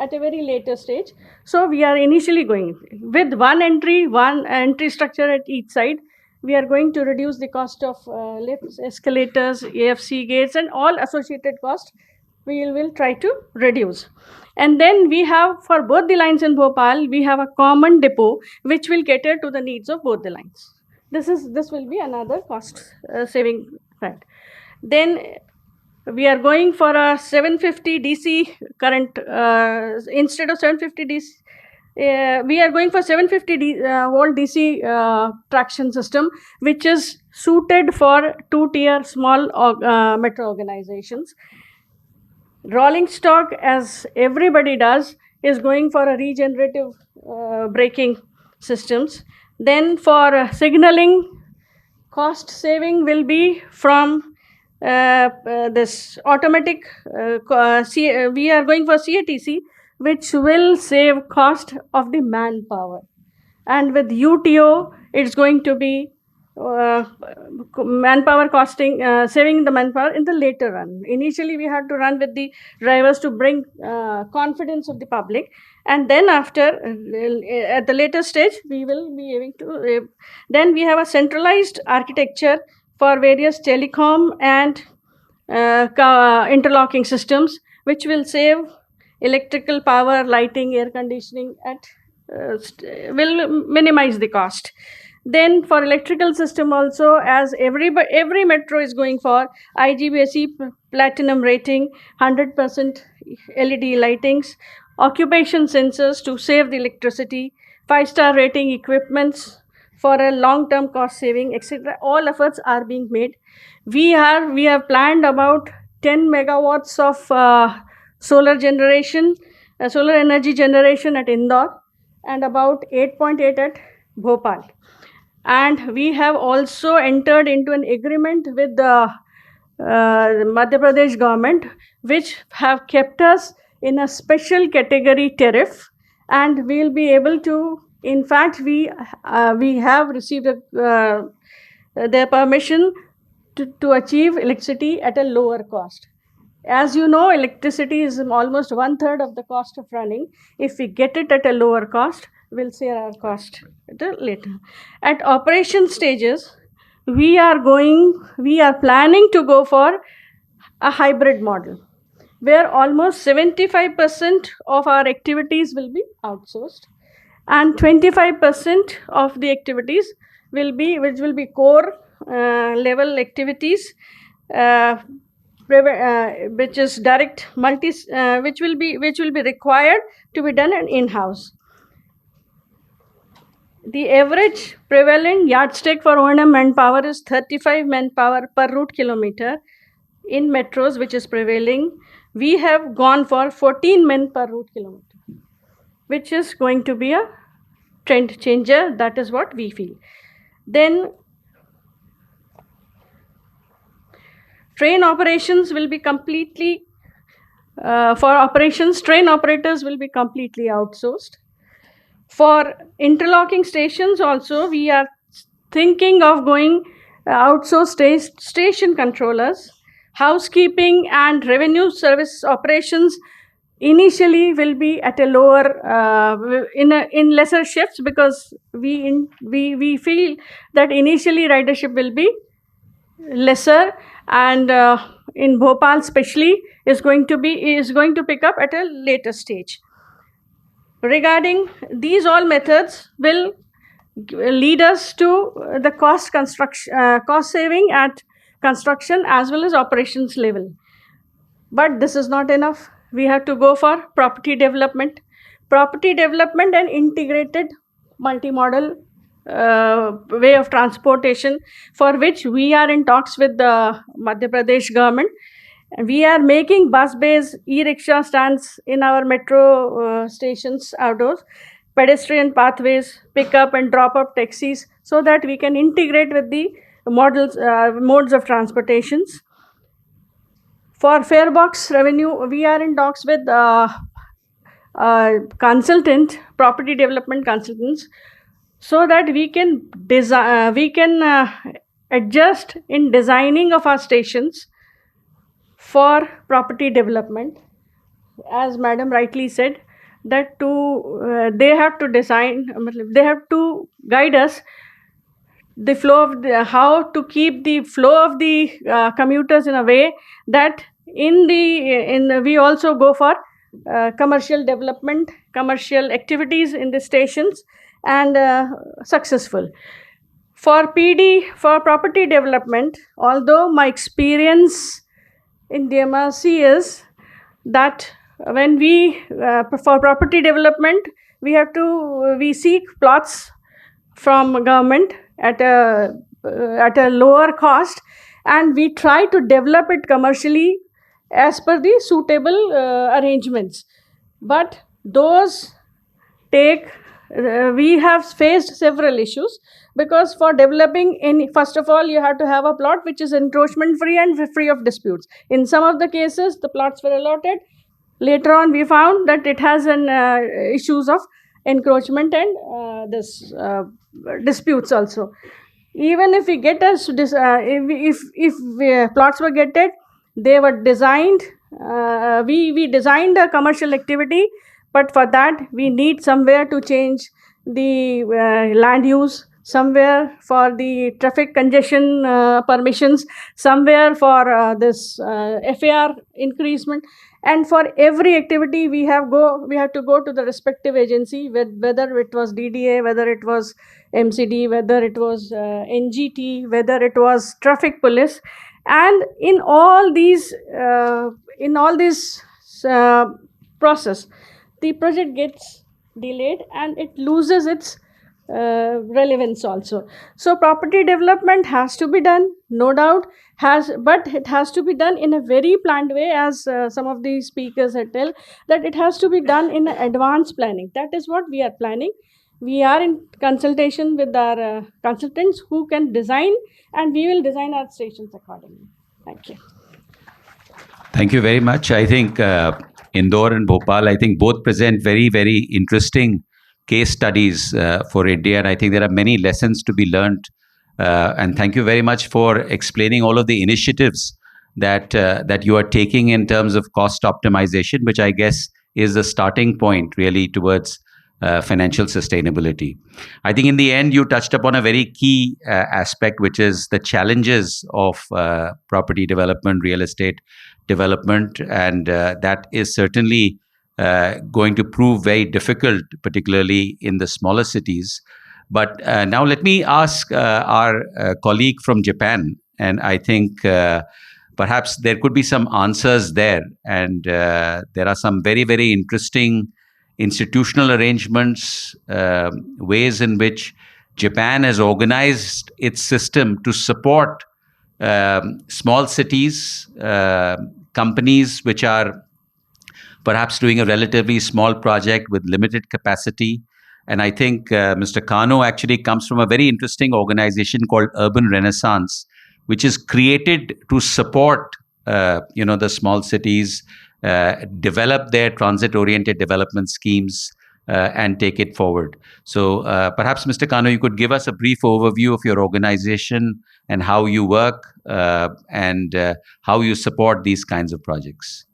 at a very later stage. So we are initially going with one entry structure at each side. We are going to reduce the cost of lifts, escalators, AFC gates, and all associated costs. We will try to reduce. And then we have, for both the lines in Bhopal, we have a common depot which will cater to the needs of both the lines. This will be another cost saving fact. Then we are going for a 750 DC current instead of 750 DC. We are going for 750 volt DC traction system, which is suited for two-tier small metro organizations. Rolling stock, as everybody does, is going for a regenerative braking systems. Then for signaling, cost saving will be from this automatic. We are going for CATC, which will save cost of the manpower. And with UTO, it's going to be manpower costing, saving the manpower in the later run. Initially, we had to run with the drivers to bring confidence of the public, and then after, at the later stage, we will be able to. Then we have a centralized architecture for various telecom and interlocking systems, which will save electrical power, lighting, air conditioning, will minimize the cost. Then for electrical system also, as every metro is going for IGBC platinum rating, 100% LED lightings, occupation sensors to save the electricity, 5-star rating equipments for a long-term cost saving, etc. All efforts are being made. We have planned about 10 megawatts of solar energy generation at Indore, and about 8.8 at Bhopal. And we have also entered into an agreement with the Madhya Pradesh government, which have kept us in a special category tariff, and we will be able to. In fact, we have received their permission to achieve electricity at a lower cost. As you know, electricity is almost 1/3 of the cost of running. If we get it at a lower cost, we'll save our cost later. At operation stages, we are planning to go for a hybrid model, where almost 75% of our activities will be outsourced, and 25% of the activities which will be core level activities, which is direct which will be required to be done in-house. The average prevalent yardstick for O&M manpower is 35 manpower per route kilometer in metros, which is prevailing. We have gone for 14 men per route kilometer, which is going to be a trend changer. That is what we feel. Then train operations will be completely, train operators will be completely outsourced. For interlocking stations also, we are thinking of going outsource station controllers. Housekeeping and revenue service operations initially will be at a lower in lesser shifts, because we feel that initially ridership will be lesser, and in Bhopal especially is going to pick up at a later stage. Regarding these all methods will lead us to the cost saving at construction as well as operations level. But this is not enough. We have to go for property development and integrated multimodal way of transportation, for which we are in talks with the Madhya Pradesh government. We are making bus-based e-rickshaw stands in our metro stations outdoors, pedestrian pathways, pick-up and drop-up taxis, so that we can integrate with the modes of transportations. For fare box revenue, we are in talks with property development consultants, so that we can adjust in designing of our stations for property development. As Madam rightly said, that they have to guide us the flow of how to keep the flow of the commuters in a way that we also go for commercial development, commercial activities in the stations, and successful. For property development, although my experience in DMRC is that when for property development, we seek plots from government at a lower cost, and we try to develop it commercially as per the suitable arrangements. But those we have faced several issues, because for developing first of all, you have to have a plot which is encroachment free and free of disputes. In some of the cases, the plots were allotted. Later on, we found that it has issues of encroachment and disputes also. Even if we get if plots were getted, they were designed. We designed a commercial activity, but for that we need somewhere to change the land use, somewhere for the traffic congestion permissions, somewhere for this FAR increasement. And for every activity, we have to go to the respective agency, whether it was DDA, whether it was MCD, whether it was NGT, whether it was traffic police. And in all these process, the project gets delayed and it loses its relevance also. So property development has to be done, no doubt, but it has to be done in a very planned way, as some of the speakers had told, that it has to be done in advanced planning. That is what we are planning. We are in consultation with our consultants who can design, and we will design our stations accordingly. Thank you. Thank you very much. I think Indore and Bhopal, I think both present very, very interesting case studies for India. And I think there are many lessons to be learned. And thank you very much for explaining all of the initiatives that you are taking in terms of cost optimization, which I guess is the starting point really towards financial sustainability. I think in the end, you touched upon a very key aspect, which is the challenges of property development, real estate development, and that is certainly going to prove very difficult, particularly in the smaller cities. But now let me ask our colleague from Japan, and I think perhaps there could be some answers there. And there are some very, very interesting institutional arrangements, ways in which Japan has organized its system to support small cities, companies which are perhaps doing a relatively small project with limited capacity. And I think Mr. Kano actually comes from a very interesting organization called Urban Renaissance, which is created to support the small cities, develop their transit-oriented development schemes, and take it forward. So perhaps, Mr. Kano, you could give us a brief overview of your organization and how you work and how you support these kinds of projects.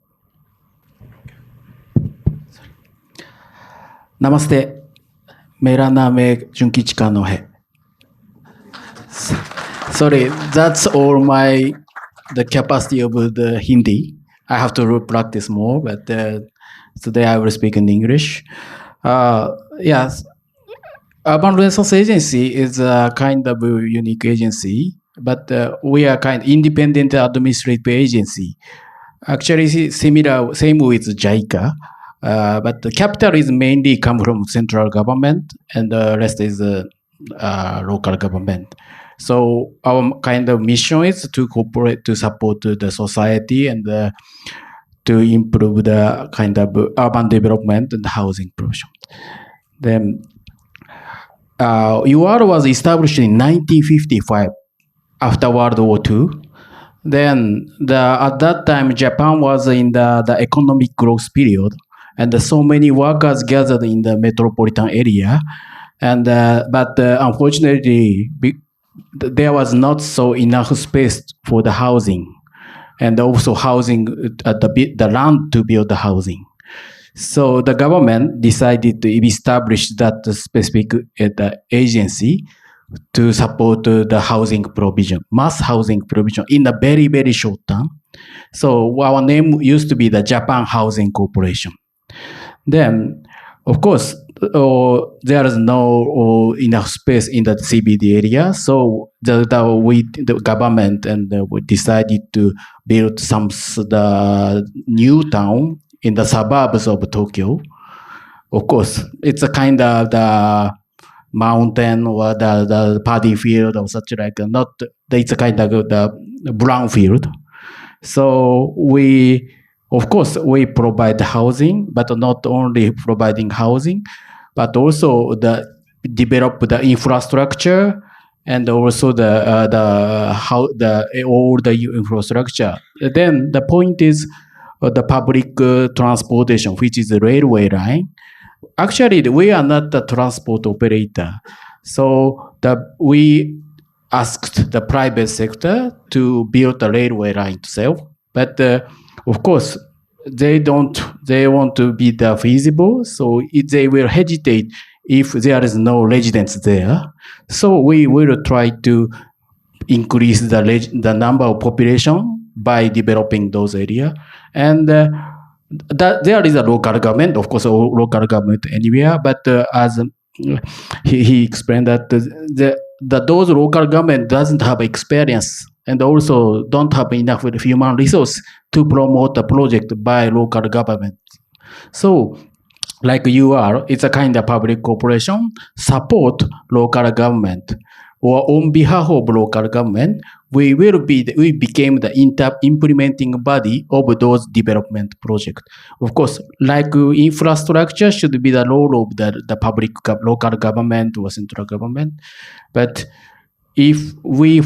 नमस्ते, मेरा नाम है जुंकिच कानो है. Sorry, that's all the capacity of the Hindi. I have to practice more, but today I will speak in English. Yes, Urban Renaissance Agency is a kind of unique agency, but we are kind of independent administrative agency. Actually, similar, same with JICA. But the capital is mainly come from central government, and the rest is local government. So our kind of mission is to cooperate to support the society and to improve the kind of urban development and housing provision. Then UR was established in 1955 after World War II. Then at that time Japan was in the economic growth period, and so many workers gathered in the metropolitan area, and but unfortunately there was not so enough space for the housing, and also housing the land to build the housing. So the government decided to establish that specific agency to support the housing provision, mass housing provision in a very, very short term. So our name used to be the Japan Housing Corporation. Then, of course, there is no enough space in the CBD area, so the government and we decided to build the new town in the suburbs of Tokyo. Of course, it's a kind of the mountain or the paddy field or such like it's a kind of the brown field. So of course, we provide housing, but not only providing housing, but also develop the infrastructure and also all the infrastructure. Then the point is the public transportation, which is the railway line. Actually, we are not the transport operator, so we asked the private sector to build the railway line itself, but of course, they want to be feasible, so they will hesitate if there is no residents there. So we will try to increase the number of population by developing those areas. And there is a local government, of course, local government anywhere, but as he explained that those local government doesn't have experience and also don't have enough human resource to promote the project by local government. So, like it's a kind of public corporation, support local government, or on behalf of local government, we became the implementing body of those development projects. Of course, like infrastructure should be the role of the public local government or central government, but if we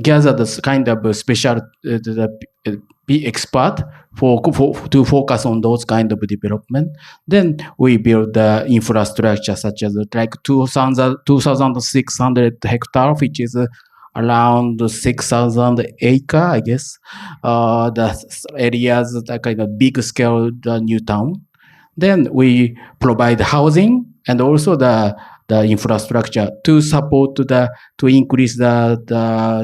gather this kind of special be expert to focus on those kind of development, then we build the infrastructure such as like 2,600 hectare, which is around 6,000 acre, I guess. The areas that kind of big scale the new town. Then we provide housing and also the infrastructure to support to increase the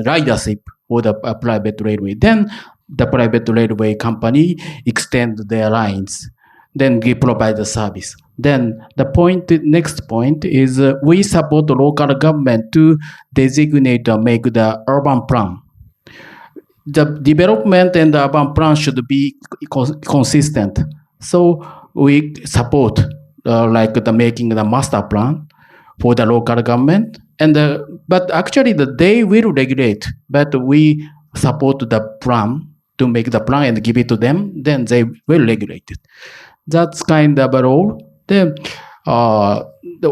ridership for the private railway. Then the private railway company extend their lines. Then we provide the service. Then next point is we support the local government to designate or make the urban plan. The development and the urban plan should be consistent. So we support like making the master plan for the local government, and but actually they will regulate, but we support the plan to make the plan and give it to them, then they will regulate it. That's kind of a role. Then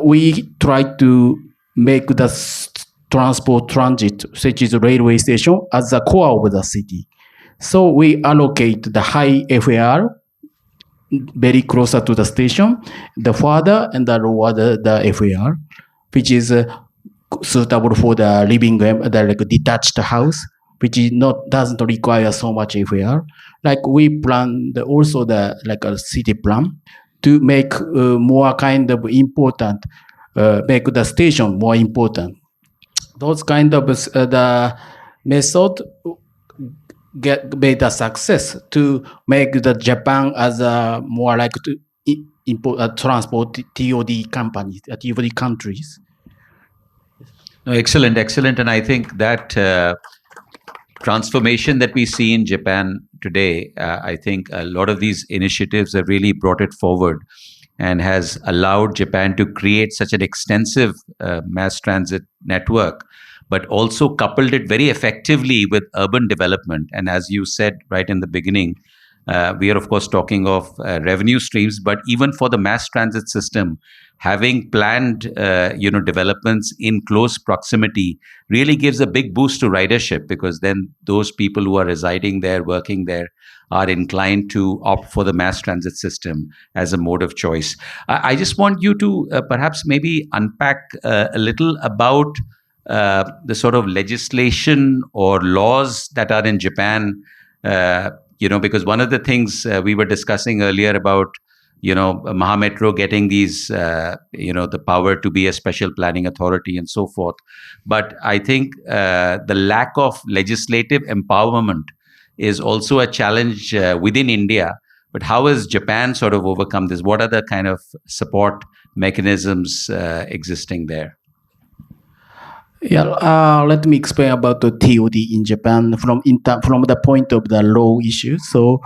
we try to make the transit, such as railway station, as the core of the city. So we allocate the high FAR very closer to the station, the further and the lower the FAR, which is suitable for the living, the like detached house, which is doesn't require so much FAR. Like we plan also the like a city plan to make more kind of important, make the station more important. Those kind of the method made a success to make the Japan as a more like to import transport TOD companies, TOD countries. No, excellent, excellent. And I think that transformation that we see in Japan today, I think a lot of these initiatives have really brought it forward and has allowed Japan to create such an extensive mass transit network, but also coupled it very effectively with urban development. And as you said right in the beginning, we are of course talking of revenue streams, but even for the mass transit system, having planned developments in close proximity really gives a big boost to ridership, because then those people who are residing there, working there, are inclined to opt for the mass transit system as a mode of choice. I just want you to perhaps maybe unpack a little about the sort of legislation or laws that are in Japan, because one of the things we were discussing earlier about, Mahametro getting these, the power to be a special planning authority and so forth. But I think the lack of legislative empowerment is also a challenge within India. But how has Japan sort of overcome this? What are the kind of support mechanisms existing there? Yeah, let me explain about the TOD in Japan from the point of the law issue. So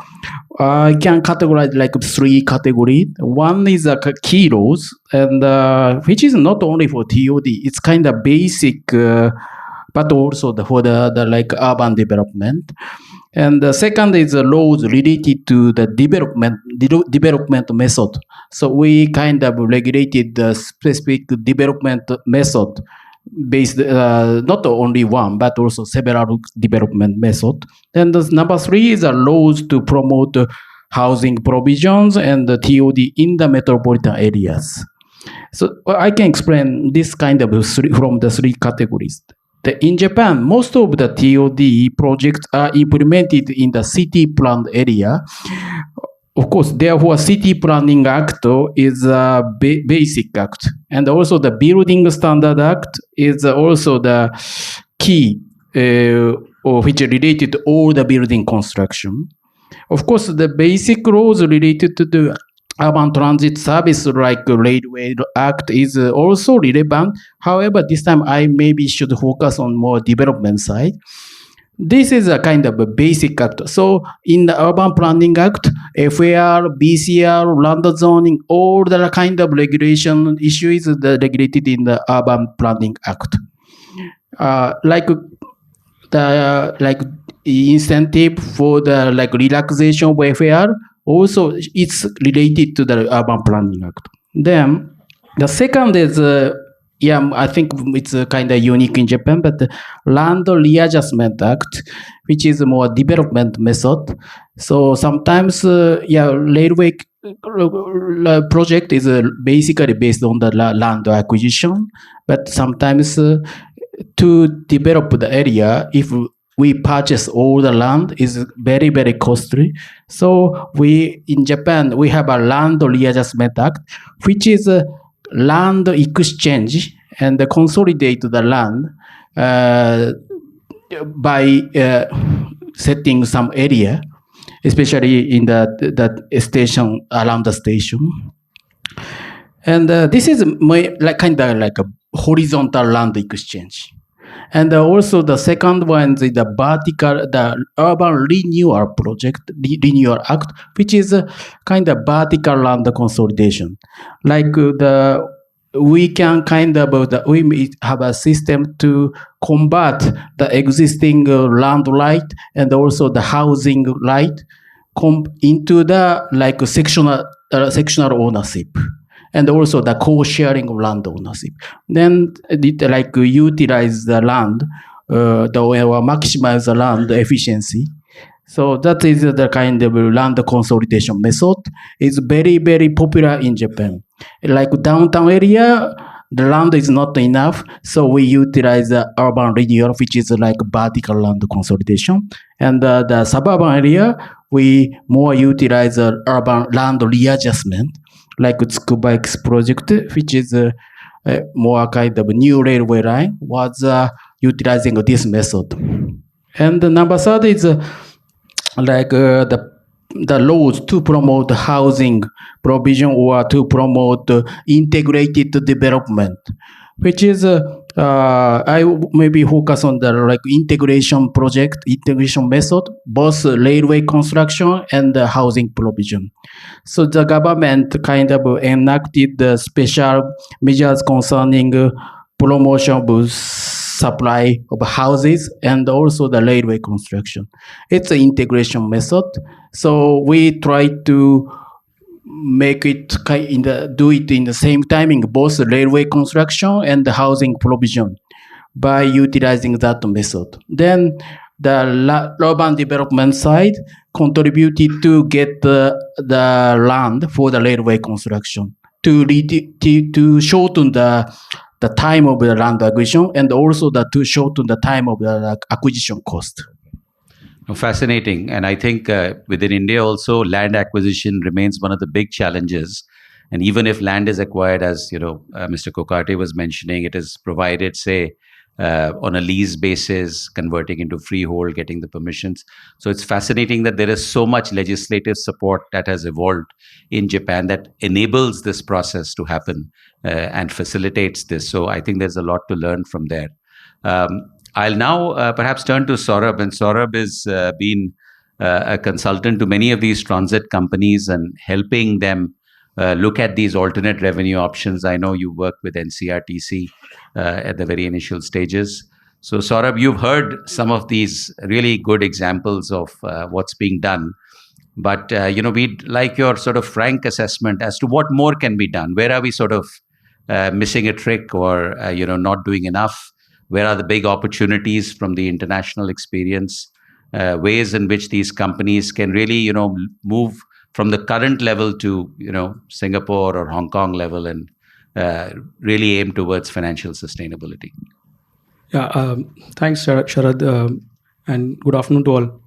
I can categorize like 3 categories. One is key laws, and which is not only for TOD. It's kind of basic, but also for the like urban development. And the second is laws related to the development method. So we kind of regulated the specific development method based not only one but also several development method. Then the number 3 is laws to promote housing provisions and the TOD in the metropolitan areas. So I can explain this kind of from the 3 categories. In Japan, most of the TOD projects are implemented in the city planned area. Of course, therefore, City Planning Act is a basic act. And also the Building Standard Act is also the key which related to all the building construction. Of course, the basic laws related to the Urban Transit Service like Railway Act is also relevant. However, this time I maybe should focus on more development side. This is a kind of a basic act. So in the Urban Planning Act, FAR, BCR, land zoning, all the kind of regulation issues regulated in the Urban Planning Act. Like incentive for the like relaxation of FAR, also it's related to the Urban Planning Act. Then the second is I think it's kind of unique in Japan, but the Land Readjustment Act, which is a more development method. So sometimes, railway project is basically based on the land acquisition, but sometimes to develop the area, if we purchase all the land, is very, very costly. So in Japan, we have a Land Readjustment Act, which is land exchange and consolidate the land by setting some area, especially in the station, around the station. And this is like kind of like a horizontal land exchange. And also the second one is the Urban Renewal Project, Renewal Act, which is a kind of vertical land consolidation. Like we can kind of, we have a system to convert the existing land right and also the housing right into the like sectional ownership. And also the co-sharing of land ownership. Then like utilize the land, or maximize the land efficiency. So that is the kind of land consolidation method. It's very, very popular in Japan. Like downtown area, the land is not enough, so we utilize the urban renewal, which is like vertical land consolidation. And the suburban area, we more utilize urban land readjustment, like Tsukuba X project, which is more kind of new railway line, was utilizing this method. And the number third is like the laws to promote housing provision or to promote integrated development, which is I maybe focus on the like integration method, both railway construction and housing provision. So the government kind of enacted the special measures concerning promotion of supply of houses and also the railway construction. It's an integration method. So we try to make it do it in the same timing, both railway construction and the housing provision by utilizing that method. Then the urban development side contributed to get the land for the railway construction to shorten the time of the land acquisition and also to shorten the time of the acquisition cost. Fascinating. And I think within India also, land acquisition remains one of the big challenges. And even if land is acquired, as Mr. Kokate was mentioning, it is provided, say, on a lease basis, converting into freehold, getting the permissions. So it's fascinating that there is so much legislative support that has evolved in Japan that enables this process to happen and facilitates this. So I think there's a lot to learn from there. I'll now perhaps turn to Saurabh, and Saurabh has been a consultant to many of these transit companies and helping them look at these alternate revenue options. I know you work with NCRTC at the very initial stages. So Saurabh, you've heard some of these really good examples of what's being done. But, we'd like your sort of frank assessment as to what more can be done. Where are we sort of missing a trick or, not doing enough? Where are the big opportunities from the international experience? Ways in which these companies can really, move from the current level to, Singapore or Hong Kong level and really aim towards financial sustainability. Yeah, thanks, Sharad, and good afternoon to all.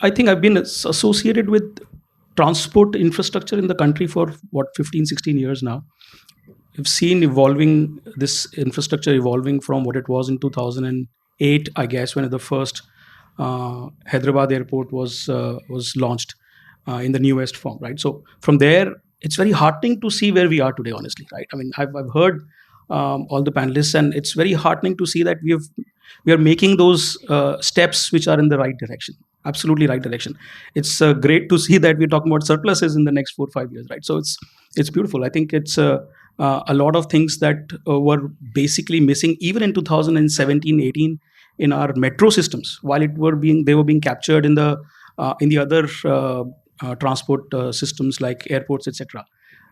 I think I've been associated with transport infrastructure in the country for 15, 16 years now. We've seen this infrastructure evolving from what it was in 2008, I guess, when the first Hyderabad airport was launched in the newest form, right? So from there, it's very heartening to see where we are today, honestly, right? I mean, I've heard all the panelists, and it's very heartening to see that we are making those steps which are in the right direction, absolutely right direction. It's great to see that we're talking about surpluses in the next 4 or 5 years, right? So it's beautiful. I think it's a lot of things that were basically missing even in 2017, 18 in our metro systems, while they were being captured in the other transport systems like airports, etc.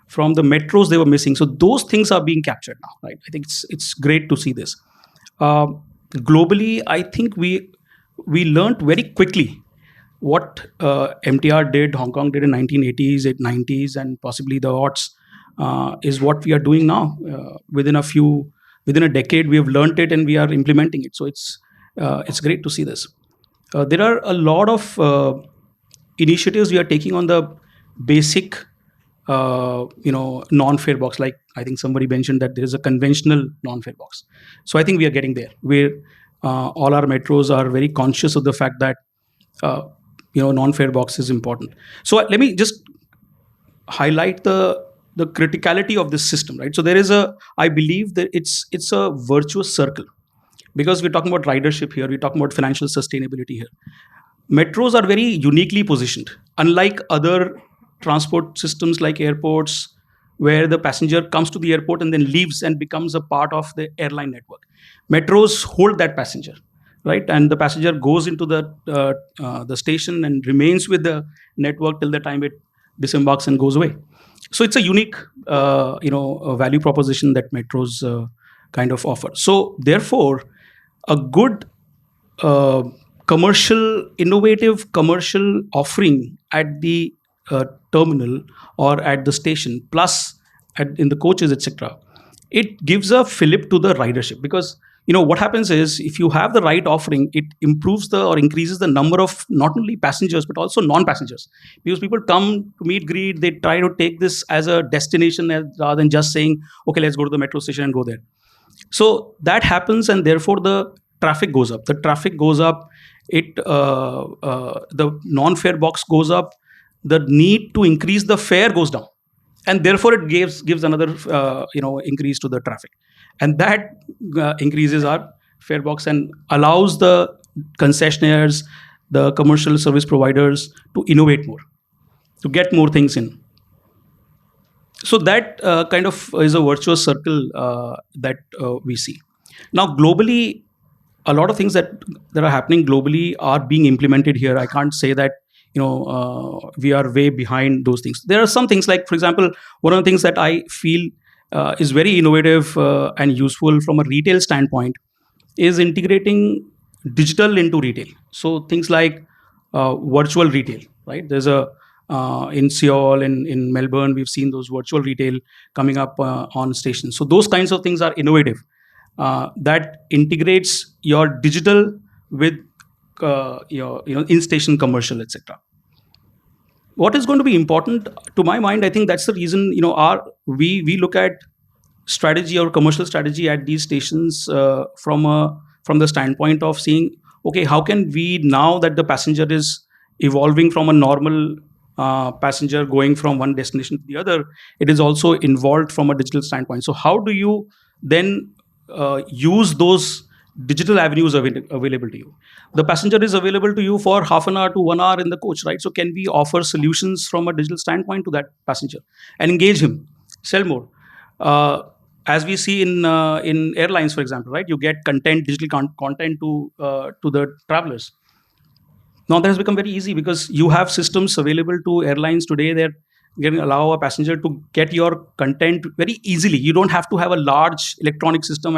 From the metros, they were missing. So those things are being captured now, right? I think it's great to see this. Globally, I think we learned very quickly what MTR did, Hong Kong did in 1980s, 90s, and possibly the aughts. Is what we are doing now. Within a decade, we have learned it and we are implementing it. So it's great to see this. There are a lot of initiatives we are taking on the basic, non-fare box. Like I think somebody mentioned that there is a conventional non-fare box. So I think we are getting there, where all our metros are very conscious of the fact that non-fare box is important. So let me just highlight the criticality of this system, right? So I believe that it's a virtuous circle, because we're talking about ridership here, we're talking about financial sustainability here. Metros are very uniquely positioned, unlike other transport systems like airports, where the passenger comes to the airport and then leaves and becomes a part of the airline network. Metros hold that passenger, right? And the passenger goes into the station and remains with the network till the time it disembarks and goes away. So it's a unique, value proposition that metros kind of offer. So therefore, a good innovative commercial offering at the terminal or at the station, plus in the coaches, etc., it gives a fillip to the ridership. Because what happens is, if you have the right offering, it improves or increases the number of not only passengers but also non-passengers, because people come to meet greet, they try to take this as a destination rather than just saying, okay, let's go to the metro station and go there. So that happens, and therefore the traffic goes up. The traffic goes up. The non-fare box goes up. The need to increase the fare goes down, and therefore it gives another increase to the traffic, and that increases our fare box and allows the concessionaires, the commercial service providers to innovate more, to get more things in. So that kind of is a virtuous circle that we see. Now, globally, a lot of things that are happening globally are being implemented here. I can't say that we are way behind those things. There are some things like, for example, one of the things that I feel is very innovative and useful from a retail standpoint is integrating digital into retail. So things like virtual retail, right? There's in Seoul, in Melbourne, we've seen those virtual retail coming up on stations. So those kinds of things are innovative. That integrates your digital with your in-station commercial, etc. What is going to be important to my mind, I think that's the reason we look at strategy or commercial strategy at these stations from the standpoint of seeing, okay, how can we, now that the passenger is evolving from a normal passenger going from one destination to the other, it is also involved from a digital standpoint. So how do you then use those digital avenues available to you? The passenger is available to you for half an hour to 1 hour in the coach, right? So can we offer solutions from a digital standpoint to that passenger and engage him, sell more? As we see in airlines, for example, right? You get digital content to the travelers. Now that has become very easy because you have systems available to airlines today that can allow a passenger to get your content very easily. You don't have to have a large electronic system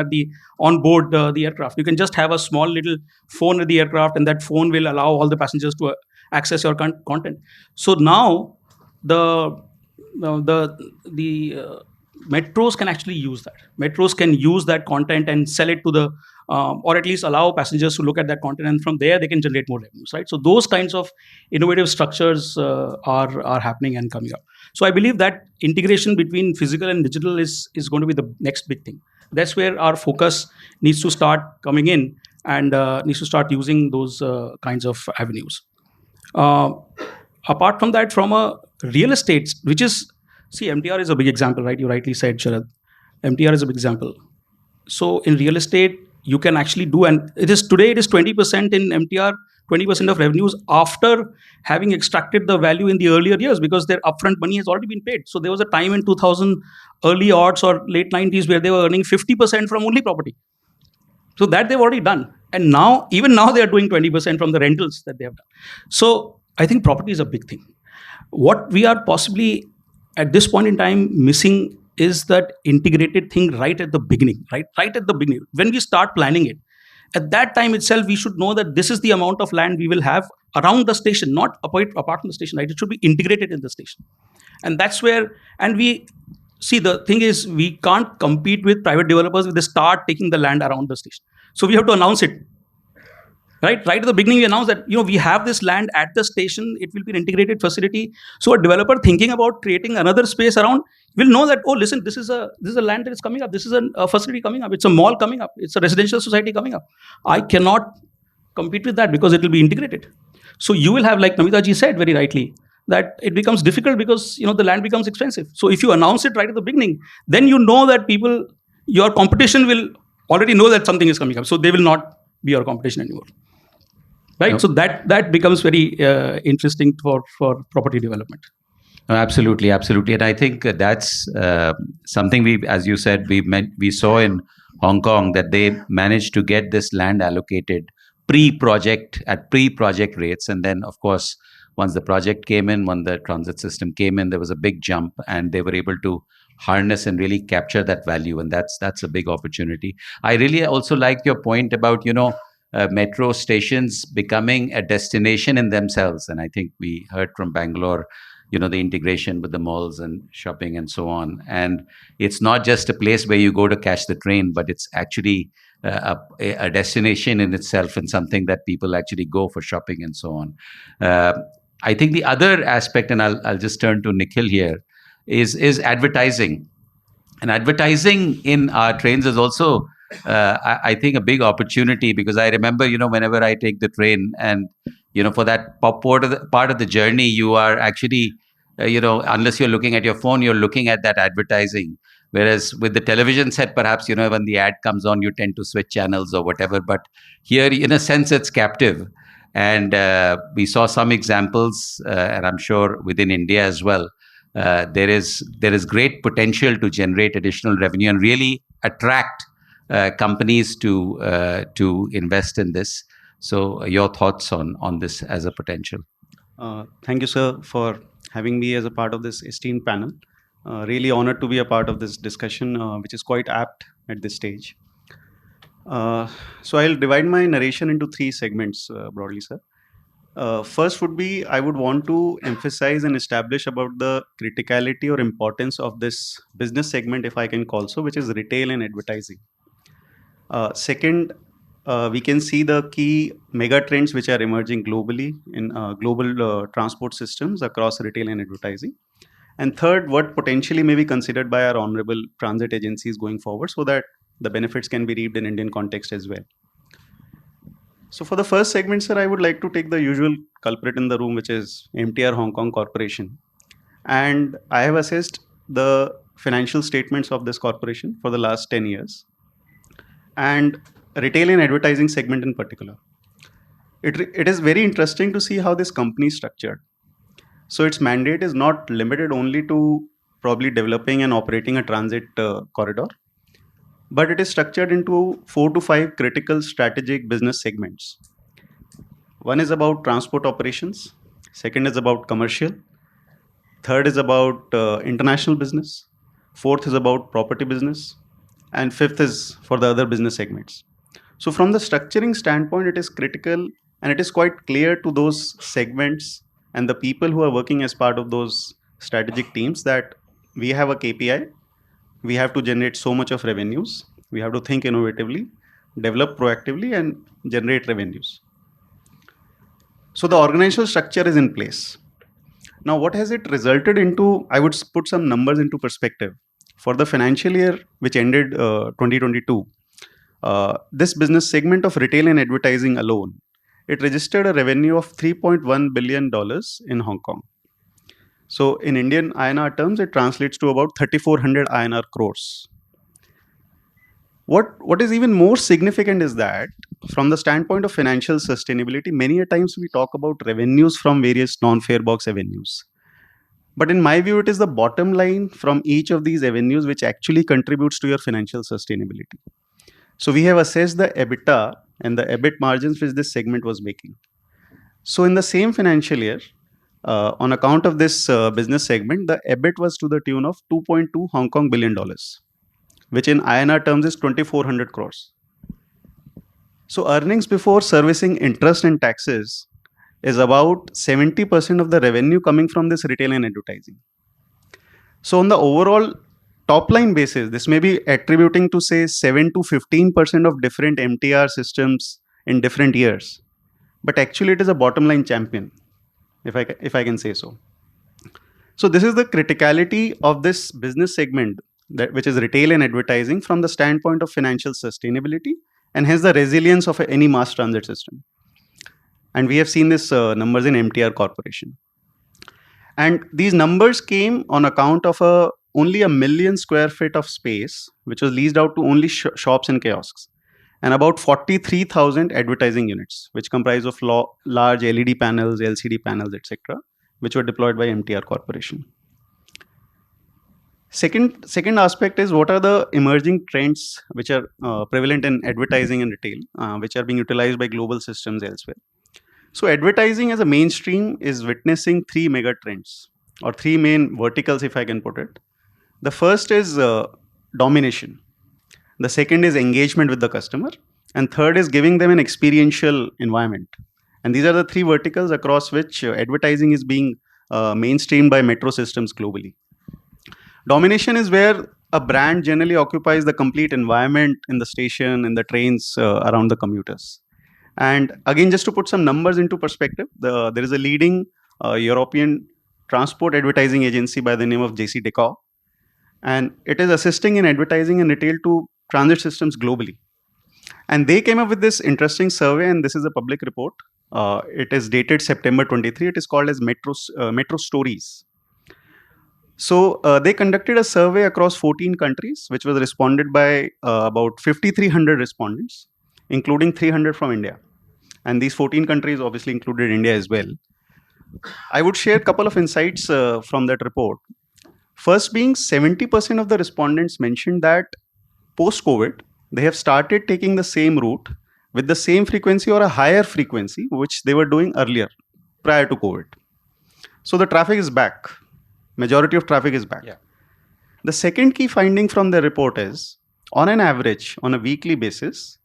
on board the aircraft. You can just have a small little phone at the aircraft, and that phone will allow all the passengers to access your content. So now the metros can actually use that. Metros can use that content and sell it to the, or at least allow passengers to look at that content, and from there they can generate more revenues, right? So those kinds of innovative structures are happening and coming up. So I believe that integration between physical and digital is going to be the next big thing. That's where our focus needs to start coming in, and needs to start using those kinds of avenues. Apart from that, from a real estate, which is, see, MTR is a big example, right? You rightly said, Sharad. MTR is a big example. So in real estate, you can actually do, and today it is 20% in MTR, 20% of revenues after having extracted the value in the earlier years, because their upfront money has already been paid. So there was a time in 2000, early odds or late 90s, where they were earning 50% from only property. So that they've already done. And now, even now, they are doing 20% from the rentals that they have done. So I think property is a big thing. What we are possibly at this point in time missing is that integrated thing right at the beginning, right at the beginning. When we start planning it, at that time itself, we should know that this is the amount of land we will have around the station, not apart from the station, right? It should be integrated in the station. And that's where, and we see, the thing is, we can't compete with private developers if they start taking the land around the station. So we have to announce it. Right at the beginning, we announced that we have this land at the station. It will be an integrated facility. So a developer thinking about creating another space around will know that, oh, listen, this is a land that is coming up. This is a facility coming up. It's a mall coming up. It's a residential society coming up. I cannot compete with that because it will be integrated. So you will have, like Namita ji said very rightly, that it becomes difficult because the land becomes expensive. So if you announce it right at the beginning, then you know that your competition will already know that something is coming up. So they will not be your competition anymore. Right, no. So that becomes very interesting for property development. Absolutely, and I think that's something as you said, we saw in Hong Kong that they managed to get this land allocated pre-project rates, and then of course once the project came in, when the transit system came in, there was a big jump, and they were able to harness and really capture that value, and that's a big opportunity. I really also like your point about metro stations becoming a destination in themselves. And I think we heard from Bangalore, the integration with the malls and shopping and so on. And it's not just a place where you go to catch the train, but it's actually a destination in itself, and something that people actually go for shopping and so on. I think the other aspect, and I'll just turn to Nikhil here, is advertising. And advertising in our trains is also, I think, a big opportunity, because I remember, whenever I take the train, and for that part of the journey, you are actually, unless you're looking at your phone, you're looking at that advertising. Whereas with the television set, perhaps, when the ad comes on, you tend to switch channels or whatever. But here, in a sense, it's captive. And we saw some examples, and I'm sure within India as well, there is great potential to generate additional revenue and really attract companies to invest in this. So your thoughts on this as a potential? Thank you, sir, for having me as a part of this esteemed panel. Really honored to be a part of this discussion, which is quite apt at this stage. So I'll divide my narration into three segments broadly, sir. First would be, I would want to emphasize and establish about the criticality or importance of this business segment, if I can call so, which is retail and advertising. Second, we can see the key mega trends which are emerging globally in global transport systems across retail and advertising. And third, what potentially may be considered by our honorable transit agencies going forward, so that the benefits can be reaped in Indian context as well. So for the first segment, sir, I would like to take the usual culprit in the room, which is MTR Hong Kong Corporation. And I have assessed the financial statements of this corporation for the last 10 years. And retail and advertising segment in particular. It is very interesting to see how this company is structured. So its mandate is not limited only to probably developing and operating a transit corridor, but it is structured into 4 to 5 critical strategic business segments. One is about transport operations, second is about commercial, third is about international business, fourth is about property business, and fifth is for the other business segments. So from the structuring standpoint, it is critical, and it is quite clear to those segments and the people who are working as part of those strategic teams that we have a KPI, we have to generate so much of revenues, we have to think innovatively, develop proactively, and generate revenues. So the organizational structure is in place. Now, what has it resulted into? I would put some numbers into perspective. For the financial year which ended 2022, this business segment of retail and advertising alone, it registered a revenue of $3.1 billion in Hong Kong. So in Indian INR terms, it translates to about 3,400 INR crores. What is even more significant is that from the standpoint of financial sustainability, many a times we talk about revenues from various non-fare box avenues. But in my view, it is the bottom line from each of these avenues which actually contributes to your financial sustainability. So we have assessed the EBITDA and the EBIT margins which this segment was making. So in the same financial year, on account of this business segment, the EBIT was to the tune of 2.2 Hong Kong billion dollars, which in INR terms is 2,400 crores. So earnings before servicing interest and taxes is about 70% of the revenue coming from this retail and advertising. So on the overall top line basis, this may be attributing to say 7 to 15% of different MTR systems in different years. But actually it is a bottom line champion, if I can say so. So this is the criticality of this business segment, which is retail and advertising, from the standpoint of financial sustainability, and hence the resilience of any mass transit system. And we have seen this numbers in MTR Corporation. And these numbers came on account of only 1 million square feet of space, which was leased out to only shops and kiosks, and about 43,000 advertising units, which comprise of large LED panels, LCD panels, etc., which were deployed by MTR Corporation. Second aspect is, what are the emerging trends which are prevalent in advertising and retail, which are being utilized by global systems elsewhere. So advertising as a mainstream is witnessing 3 mega trends, or 3 main verticals, if I can put it. The first is domination. The second is engagement with the customer. and third is giving them an experiential environment. And these are the three verticals across which advertising is being mainstreamed by metro systems globally. Domination is where a brand generally occupies the complete environment in the station, in the trains, around the commuters. And again, just to put some numbers into perspective, there is a leading European transport advertising agency by the name of JC Decor, and it is assisting in advertising and retail to transit systems globally. And they came up with this interesting survey, and this is a public report. It is dated September 23. It is called as Metro Stories. So they conducted a survey across 14 countries, which was responded by about 5,300 respondents, including 300 from India. And these 14 countries obviously included India as well. I would share a couple of insights from that report. First being 70% of the respondents mentioned that post-COVID, they have started taking the same route with the same frequency or a higher frequency, which they were doing earlier, prior to COVID. So the traffic is back. Majority of traffic is back. Yeah. The second key finding from the report is, on an average, on a weekly basis,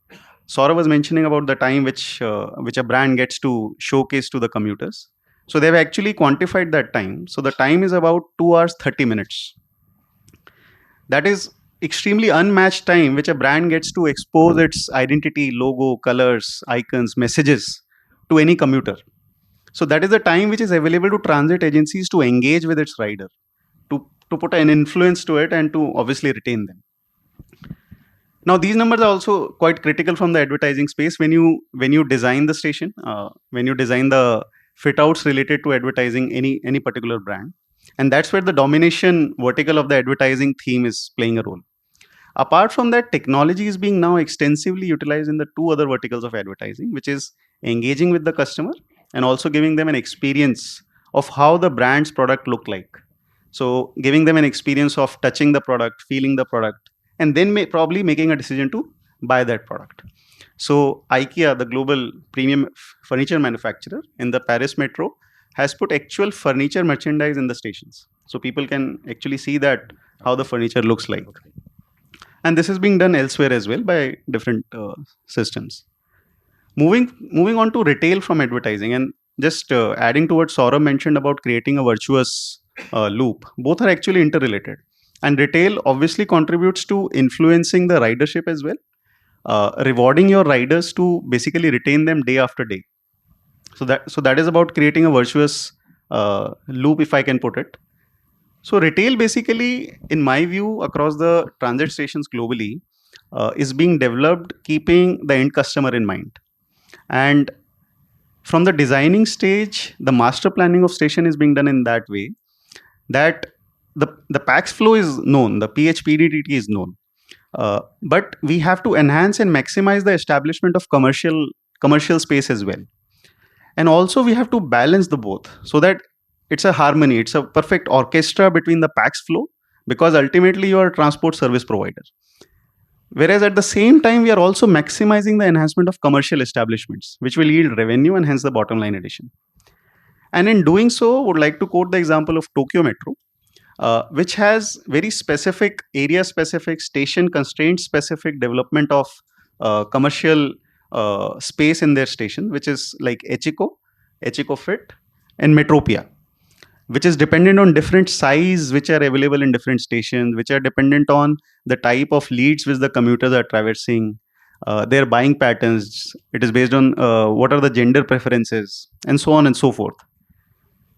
Saurav was mentioning about the time which a brand gets to showcase to the commuters. So they've actually quantified that time. So the time is about 2 hours 30 minutes. That is extremely unmatched time which a brand gets to expose its identity, logo, colors, icons, messages to any commuter. So that is the time which is available to transit agencies to engage with its rider, to put an influence to it and to obviously retain them. Now, these numbers are also quite critical from the advertising space when you design the station, when you design the fit outs related to advertising any particular brand. And that's where the domination vertical of the advertising theme is playing a role. Apart from that, technology is being now extensively utilized in the two other verticals of advertising, which is engaging with the customer and also giving them an experience of how the brand's product look like. So giving them an experience of touching the product, feeling the product, and then probably making a decision to buy that product. So IKEA, the global premium furniture manufacturer in the Paris metro, has put actual furniture merchandise in the stations. So people can actually see that how the furniture looks like. And this is being done elsewhere as well by different systems. Moving on to retail from advertising, and just adding to what Saurav mentioned about creating a virtuous loop, both are actually interrelated. And retail obviously contributes to influencing the ridership as well, rewarding your riders to basically retain them day after day. So that is about creating a virtuous loop, if I can put it. So retail basically, in my view, across the transit stations globally, is being developed keeping the end customer in mind. And from the designing stage, the master planning of station is being done in that way that the PAX flow is known, the PHPDDT is known. But we have to enhance and maximize the establishment of commercial space as well. And also we have to balance the both so that it's a harmony, it's a perfect orchestra between the PAX flow, because ultimately you are a transport service provider. Whereas at the same time, we are also maximizing the enhancement of commercial establishments, which will yield revenue and hence the bottom line addition. And in doing so, would like to quote the example of Tokyo Metro, which has very specific, area-specific, station-constraint-specific development of commercial space in their station, which is like Echiko Fit, and Metropia, which is dependent on different size which are available in different stations, which are dependent on the type of leads which the commuters are traversing, their buying patterns. It is based on what are the gender preferences, and so on and so forth.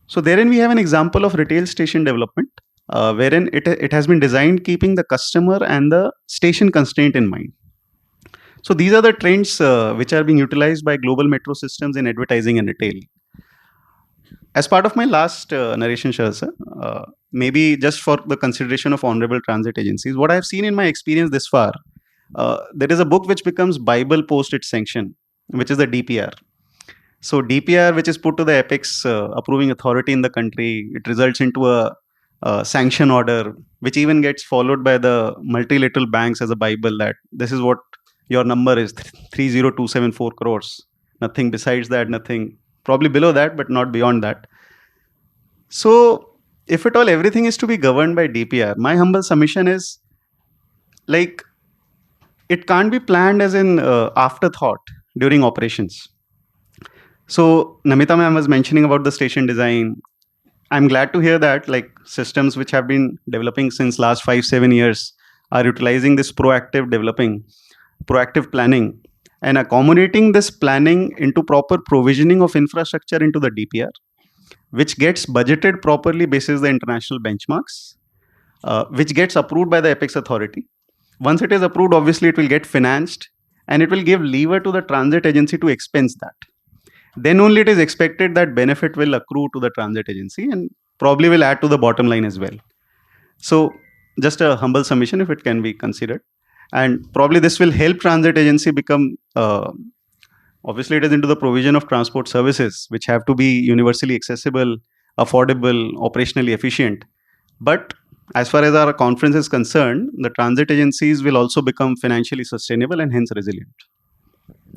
So therein we have an example of retail station development, wherein it has been designed keeping the customer and the station constraint in mind. So these are the trends which are being utilized by global metro systems in advertising and retail. As part of my last narration, Sharad sir, maybe just for the consideration of honorable transit agencies, what I've seen in my experience this far, there is a book which becomes Bible post its sanction, which is the DPR. So DPR, which is put to the apex approving authority in the country, it results into a sanction order, which even gets followed by the multilateral banks as a Bible, that this is what your number is, 30,274 crores. Nothing besides that, nothing. Probably below that, but not beyond that. So if at all everything is to be governed by DPR, my humble submission is, like, it can't be planned as an afterthought during operations. So Namita ma'am was mentioning about the station design. I'm glad to hear that like systems which have been developing since last 5-7 years are utilizing this proactive planning and accommodating this planning into proper provisioning of infrastructure into the DPR, which gets budgeted properly basis the international benchmarks, which gets approved by the apex authority. Once it is approved, obviously it will get financed and it will give lever to the transit agency to expense that. Then only it is expected that benefit will accrue to the transit agency and probably will add to the bottom line as well. So just a humble submission if it can be considered. And probably this will help transit agency become, obviously it is into the provision of transport services, which have to be universally accessible, affordable, operationally efficient. But as far as our conference is concerned, the transit agencies will also become financially sustainable and hence resilient.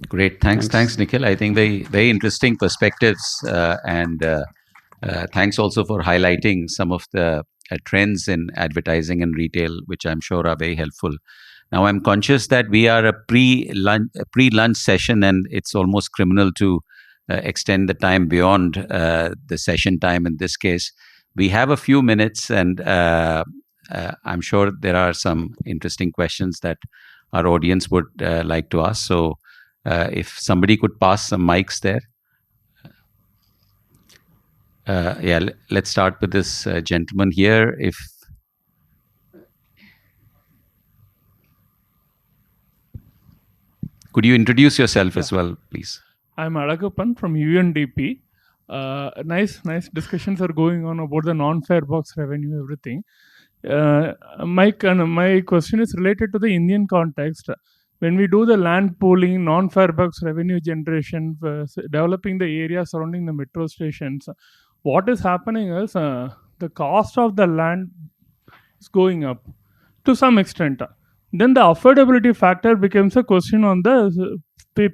Great. Thanks, Nikhil. I think very interesting perspectives, and thanks also for highlighting some of the trends in advertising and retail, which I'm sure are very helpful. Now, I'm conscious that we are a pre-lunch session, and it's almost criminal to extend the time beyond the session time in this case. We have a few minutes, and I'm sure there are some interesting questions that our audience would like to ask. So if somebody could pass some mics there. Yeah, let's start with this gentleman here. If could you introduce yourself as well, please? I'm Alagappan from UNDP. Nice discussions are going on about the non-fare box revenue, everything. My question is related to the Indian context. When we do the land pooling, non-fare box revenue generation, developing the area surrounding the metro stations, what is happening is the cost of the land is going up to some extent. Then the affordability factor becomes a question on the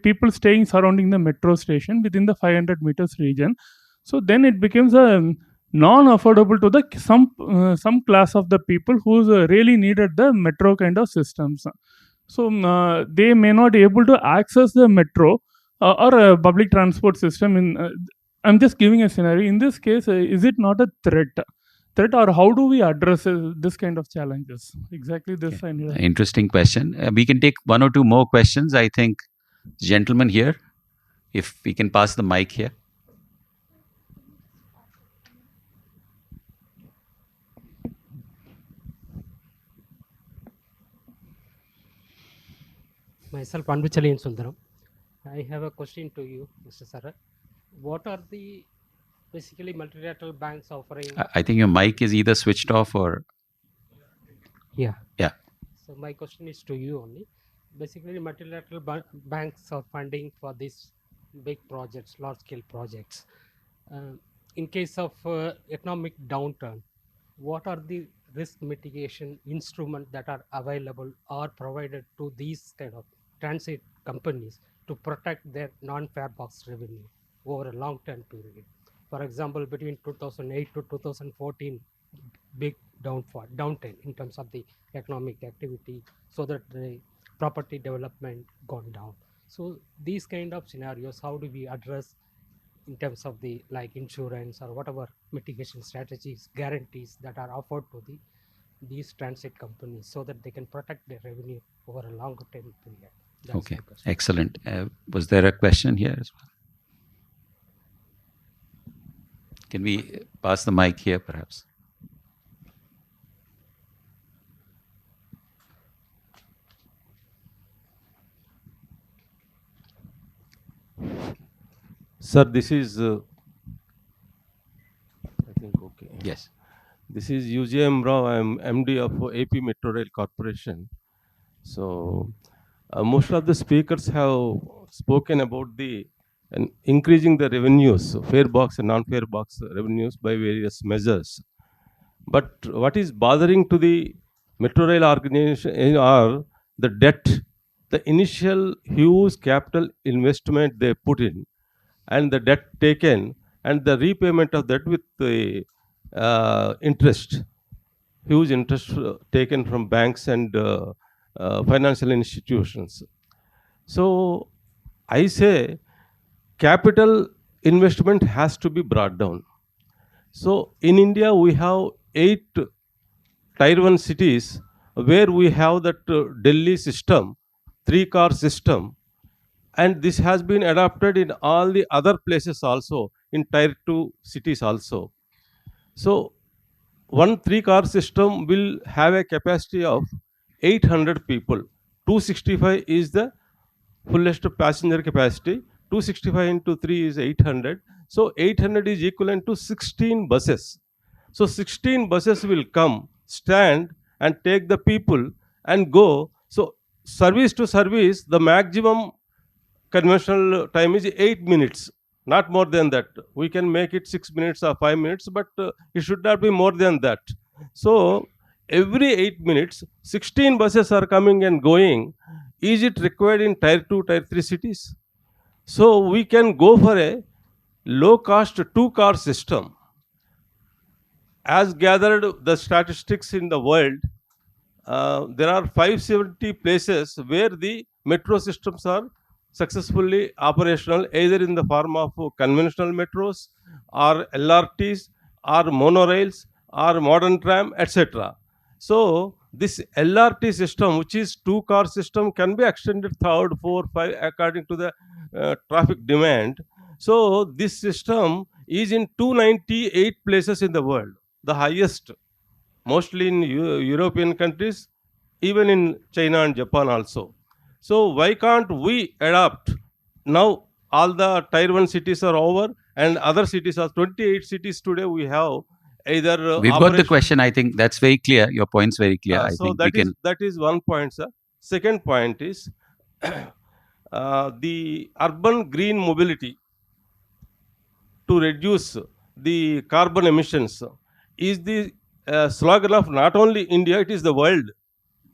people staying surrounding the metro station within the 500 meters region. So then it becomes a non-affordable to the some class of the people who really needed the metro kind of systems. So they may not be able to access the metro or a public transport system. I'm just giving a scenario. In this case, is it not a threat, or how do we address this kind of challenges? Exactly this. Okay. Interesting question. We can take one or two more questions. I think, gentleman here, if we can pass the mic here. Myself, Anvichali Sundaram. I have a question to you, Mr. Sarat. What are the basically multilateral banks offering? I think your mic is either switched off or. Yeah. Yeah. So my question is to you only. Basically, multilateral banks are funding for these big projects, large-scale projects. In case of economic downturn, what are the risk mitigation instruments that are available or provided to these kind of transit companies to protect their non-fare box revenue over a long-term period? For example, between 2008 to 2014, big downturn in terms of the economic activity, so that the property development gone down. So these kind of scenarios, how do we address in terms of the like insurance or whatever mitigation strategies, guarantees that are offered to these transit companies so that they can protect their revenue over a longer term period? That's okay, excellent. Was there a question here as well? Can we pass the mic here, perhaps? Sir, this is, I think, okay. Yes. This is UJM Rao. I'm MD of AP Metro Rail Corporation. So, most of the speakers have spoken about increasing the revenues, fare box and non-fare box revenues by various measures. But what is bothering to the Metro Rail organization are the debt, the initial huge capital investment they put in, and the debt taken, and the repayment of that with the interest, huge interest taken from banks and financial institutions. So I say capital investment has to be brought down. So in India, we have 8 Tier 1 cities where we have that Delhi system, 3-car system, and this has been adopted in all the other places also, in Tier 2 cities also. So one 3-car system will have a capacity of 800 people. 265 is the fullest passenger capacity. 265 into 3 is 800. So 800 is equivalent to 16 buses. So 16 buses will come, stand, and take the people and go. So service to service, the maximum conventional time is 8 minutes, not more than that. We can make it 6 minutes or 5 minutes, but it should not be more than that. So every 8 minutes, 16 buses are coming and going. Is it required in Tier 2, Tier 3 cities? So we can go for a low-cost 2-car system. As gathered the statistics in the world, there are 570 places where the metro systems are successfully operational, either in the form of conventional metros or LRTs or monorails or modern tram, etc. So this LRT system, which is 2-car system, can be extended 3rd, 4th, 5 according to the traffic demand. So this system is in 298 places in the world, the highest, mostly in European countries, even in China and Japan also. So why can't we adopt? Now all the Tier 1 cities are over, and other cities are 28 cities today. We have either We've got the question. I think that's very clear. Your point's very clear. I so think that we is can. that is one point, sir. Second point is the urban green mobility to reduce the carbon emissions is the slogan of not only India, it is the world.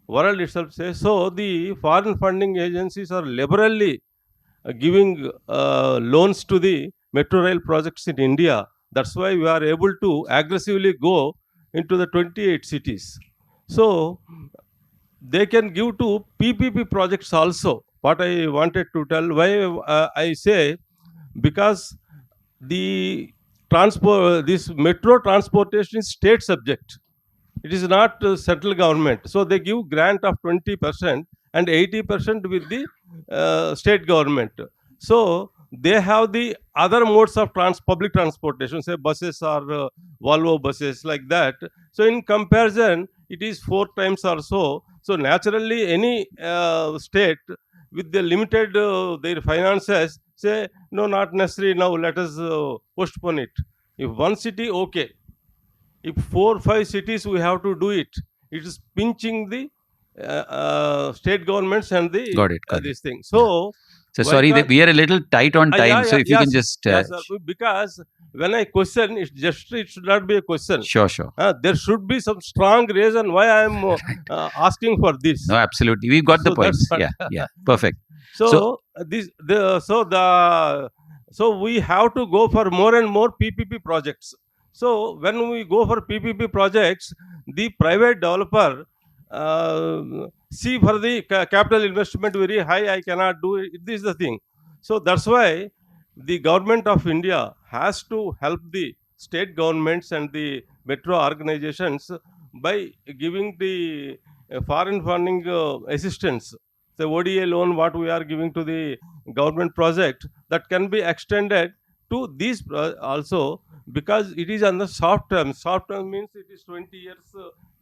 World itself says so. The foreign funding agencies are liberally giving loans to the metro rail projects in India. That's why we are able to aggressively go into the 28 cities. So they can give to PPP projects also. What I wanted to tell, why I say, because the this metro transportation is state subject. It is not central government. So they give grant of 20% and 80% with the state government. So they have the other modes of public transportation, say buses or Volvo buses, like that. So in comparison, it is 4 times or so. So naturally, any state with the limited their finances say, no, not necessary, now let us postpone it. If one city, okay. If 4 or 5 cities we have to do it, it is pinching the state governments and the Got it. this thing. So sorry, we are a little tight on time. So if you can just yes, because when I question, it should not be a question. Sure. There should be some strong reason why I am asking for this. No, absolutely. We've got the points. Yeah, perfect. So we have to go for more and more PPP projects. So when we go for PPP projects, the private developer see for the capital investment very high, I cannot do it. This is the thing. So that's why the government of India has to help the state governments and the metro organizations by giving the foreign funding assistance. The ODA loan, what we are giving to the government project, that can be extended to these also, because it is on the short term. Short term means it is 20 years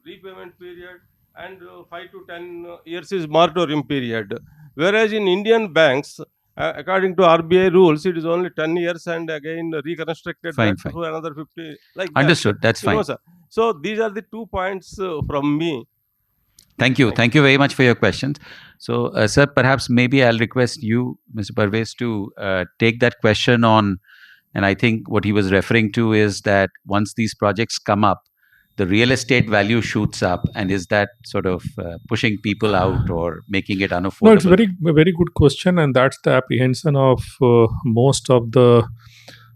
repayment period, and 5 to 10 years is moratorium period. Whereas in Indian banks, according to RBI rules, it is only 10 years and again reconstructed fine. for another 50. Like understood. That's fine. Sir. So these are the 2 points from me. Thank you. Thank you very much for your questions. So, sir, perhaps maybe I'll request you, Mr. Parvez, to take that question on. And I think what he was referring to is that once these projects come up, the real estate value shoots up, and is that sort of pushing people out or making it unaffordable? No, it's a very good question, and that's the apprehension of most of the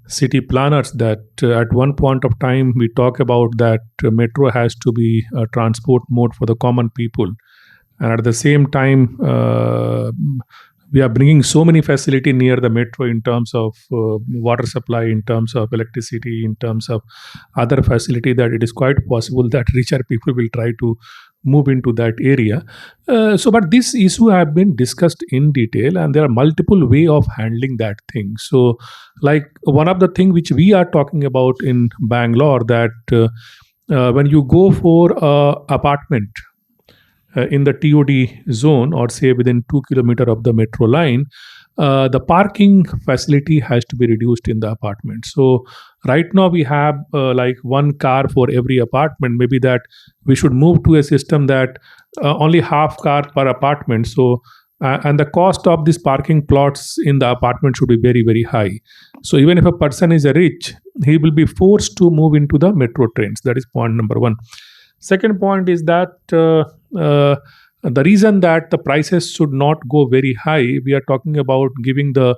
city planners, that at one point of time we talk about that metro has to be a transport mode for the common people, and at the same time, we are bringing so many facility near the metro in terms of water supply, in terms of electricity, in terms of other facility, that it is quite possible that richer people will try to move into that area. But this issue have been discussed in detail, and there are multiple way of handling that thing. So, like one of the thing which we are talking about in Bangalore, that when you go for a apartment in the TOD zone, or say within 2 kilometer of the metro line, the parking facility has to be reduced in the apartment. So right now we have like one car for every apartment. Maybe that we should move to a system that only half car per apartment. So and the cost of these parking plots in the apartment should be very, very high. So even if a person is rich, he will be forced to move into the metro trains. That is point number one. Second point is that the reason that the prices should not go very high, we are talking about giving the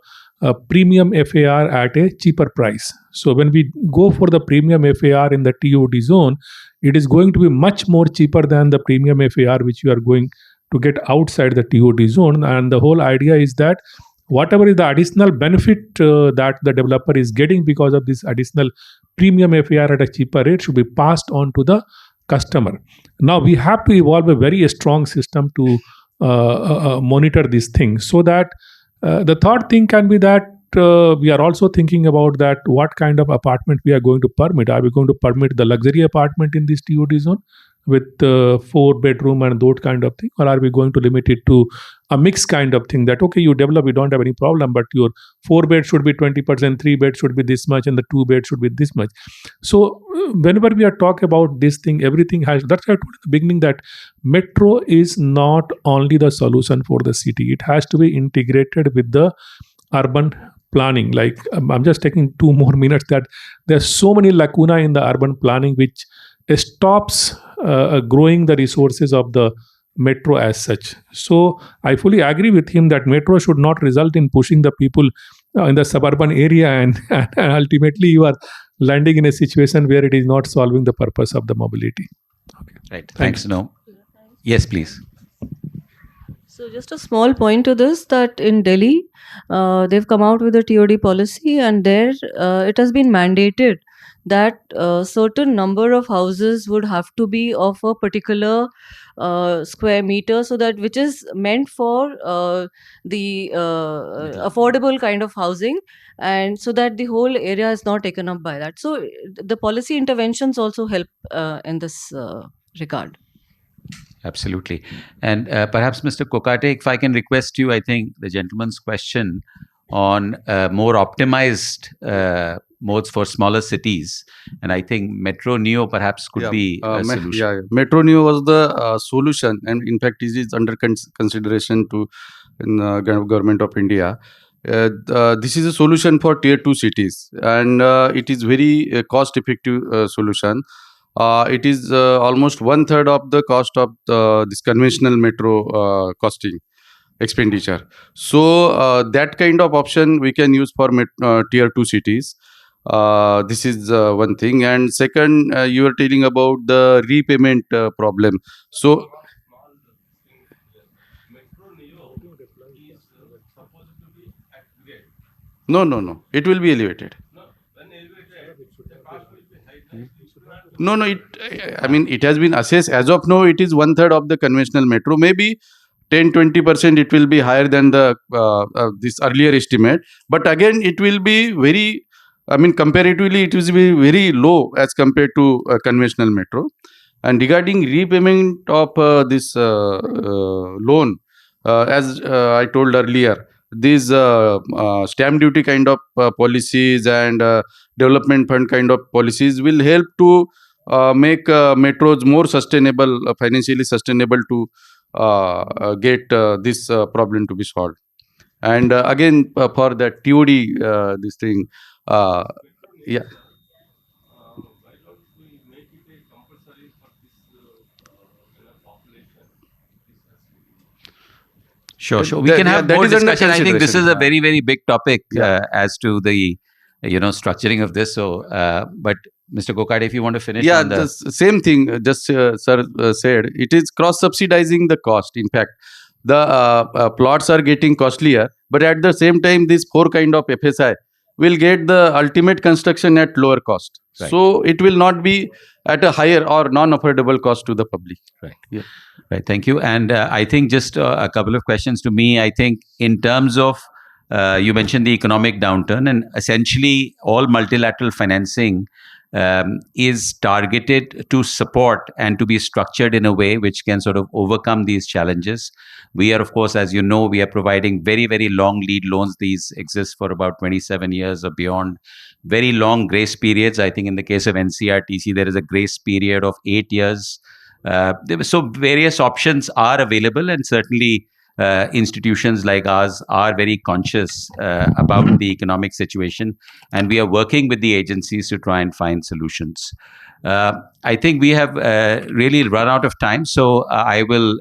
premium FAR at a cheaper price. So when we go for the premium FAR in the TOD zone, it is going to be much more cheaper than the premium FAR which you are going to get outside the TOD zone. And the whole idea is that whatever is the additional benefit that the developer is getting because of this additional premium FAR at a cheaper rate should be passed on to the customer. Now we have to evolve a very strong system to monitor these things, so that the third thing can be that we are also thinking about that what kind of apartment we are going to permit. Are we going to permit the luxury apartment in this TOD zone with 4 bedroom and that kind of thing, or are we going to limit it to a mixed kind of thing, that okay, you develop, we don't have any problem, but your 4 bed should be 20%, 3 bed should be this much, and the 2 bed should be this much. So whenever we are talking about this thing, everything has, that's why I told in the beginning that metro is not only the solution for the city, it has to be integrated with the urban planning. Like I'm just taking 2 more minutes, that there's so many lacuna in the urban planning which stops growing the resources of the metro as such. So I fully agree with him that metro should not result in pushing the people in the suburban area, and ultimately you are landing in a situation where it is not solving the purpose of the mobility. Okay. Right. Thanks. No. Yes, please. So just a small point to this, that in Delhi, they've come out with a TOD policy, and there it has been mandated that certain number of houses would have to be of a particular square meter, so that which is meant for the affordable kind of housing, and so that the whole area is not taken up by that. So the policy interventions also help in this regard. Absolutely. And perhaps, Mr. Kokate, if I can request you, I think the gentleman's question on more optimized modes for smaller cities. And I think Metro Neo perhaps could be a solution. Metro Neo was the solution, and in fact, it is under consideration to in government of India. This is a solution for tier 2 cities, and it is very cost-effective solution. It is almost 1/3 of the cost of this conventional metro costing expenditure. So that kind of option we can use for tier 2 cities. This is one thing. And second, you are telling about the repayment problem. So no, it will be elevated. No, it has been assessed. As of now, it is 1/3 of the conventional metro. Maybe 10-20% it will be higher than the this earlier estimate. But again, it will be very, comparatively, it will be very low as compared to conventional metro. And regarding repayment of this loan, as I told earlier, these stamp duty kind of policies and development fund kind of policies will help to make metros more sustainable, financially sustainable, to get this problem to be solved. And again, for the TOD, this thing, yeah. Sure. We can have more discussion. I think this is a very, very big topic as to the structuring of this. So, but Mr. Kokade, if you want to finish Yeah, on the... the same thing. Just sir said it is cross subsidizing the cost. In fact, the plots are getting costlier, but at the same time, these four kind of FSI will get the ultimate construction at lower cost. Right. So it will not be at a higher or non-affordable cost to the public. Right. Yeah. Right. Thank you. And I think just a couple of questions to me. I think in terms of, you mentioned the economic downturn, and essentially all multilateral financing is targeted to support and to be structured in a way which can sort of overcome these challenges. We are, of course, as you know, we are providing very, very long lead loans. These exist for about 27 years or beyond. Very long grace periods. I think in the case of NCRTC, there is a grace period of 8 years. So various options are available, and certainly institutions like ours are very conscious about the economic situation, and we are working with the agencies to try and find solutions. I think we have really run out of time, so I will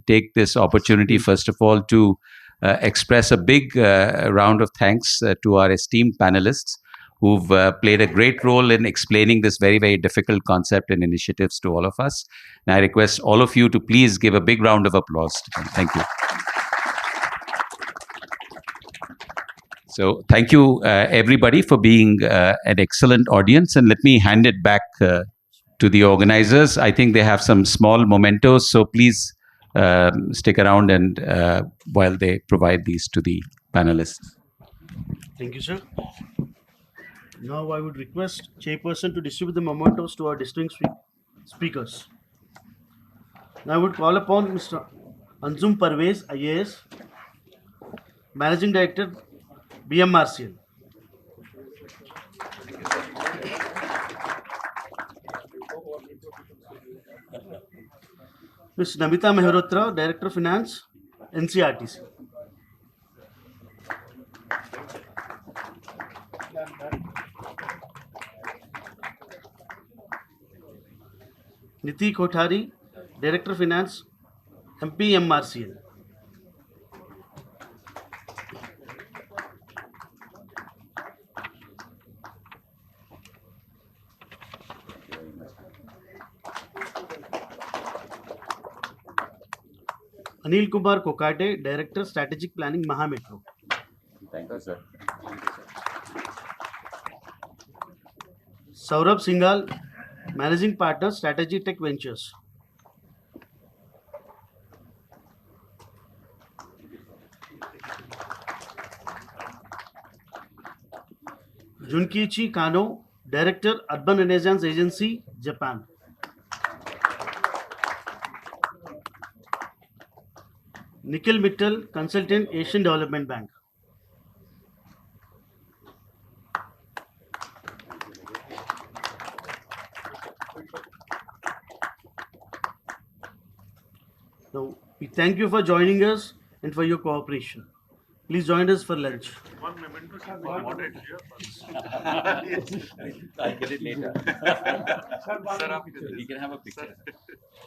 take this opportunity, first of all, to express a big round of thanks to our esteemed panelists who've played a great role in explaining this very, very difficult concept and initiatives to all of us. And I request all of you to please give a big round of applause to them. Thank you. So thank you, everybody, for being an excellent audience. And let me hand it back to the organizers. I think they have some small mementos, so please stick around and while they provide these to the panelists. Thank you, sir. Now I would request Chairperson to distribute the mementos to our distinguished speakers. Now I would call upon Mr. Anzum Parvez, IAS, Managing Director, BMRCL. Ms. Namita Mehrotra, Director of Finance, NCRTC. Niti Kothari, Director of Finance, MPMRCL. Anil Kumar Kokate, Director, Strategic Planning, Maha Metro. Thank you, sir. Saurabh Singhal, Managing Partner, Strategy Tech Ventures. Junkichi Kano, Director, Urban Renaissance Agency, Japan. Nikhil Mittal, Consultant, Asian Development Bank. So we thank you for joining us and for your cooperation. Please join us for lunch. One memento, sir. Moderate here. I'll get it later. Sir, we can have a picture.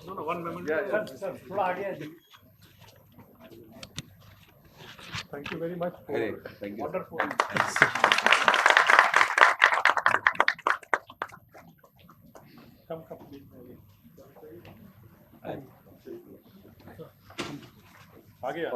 No, one memento. Sir, thank you very much for Thank you. wonderful. Come, please. आ गया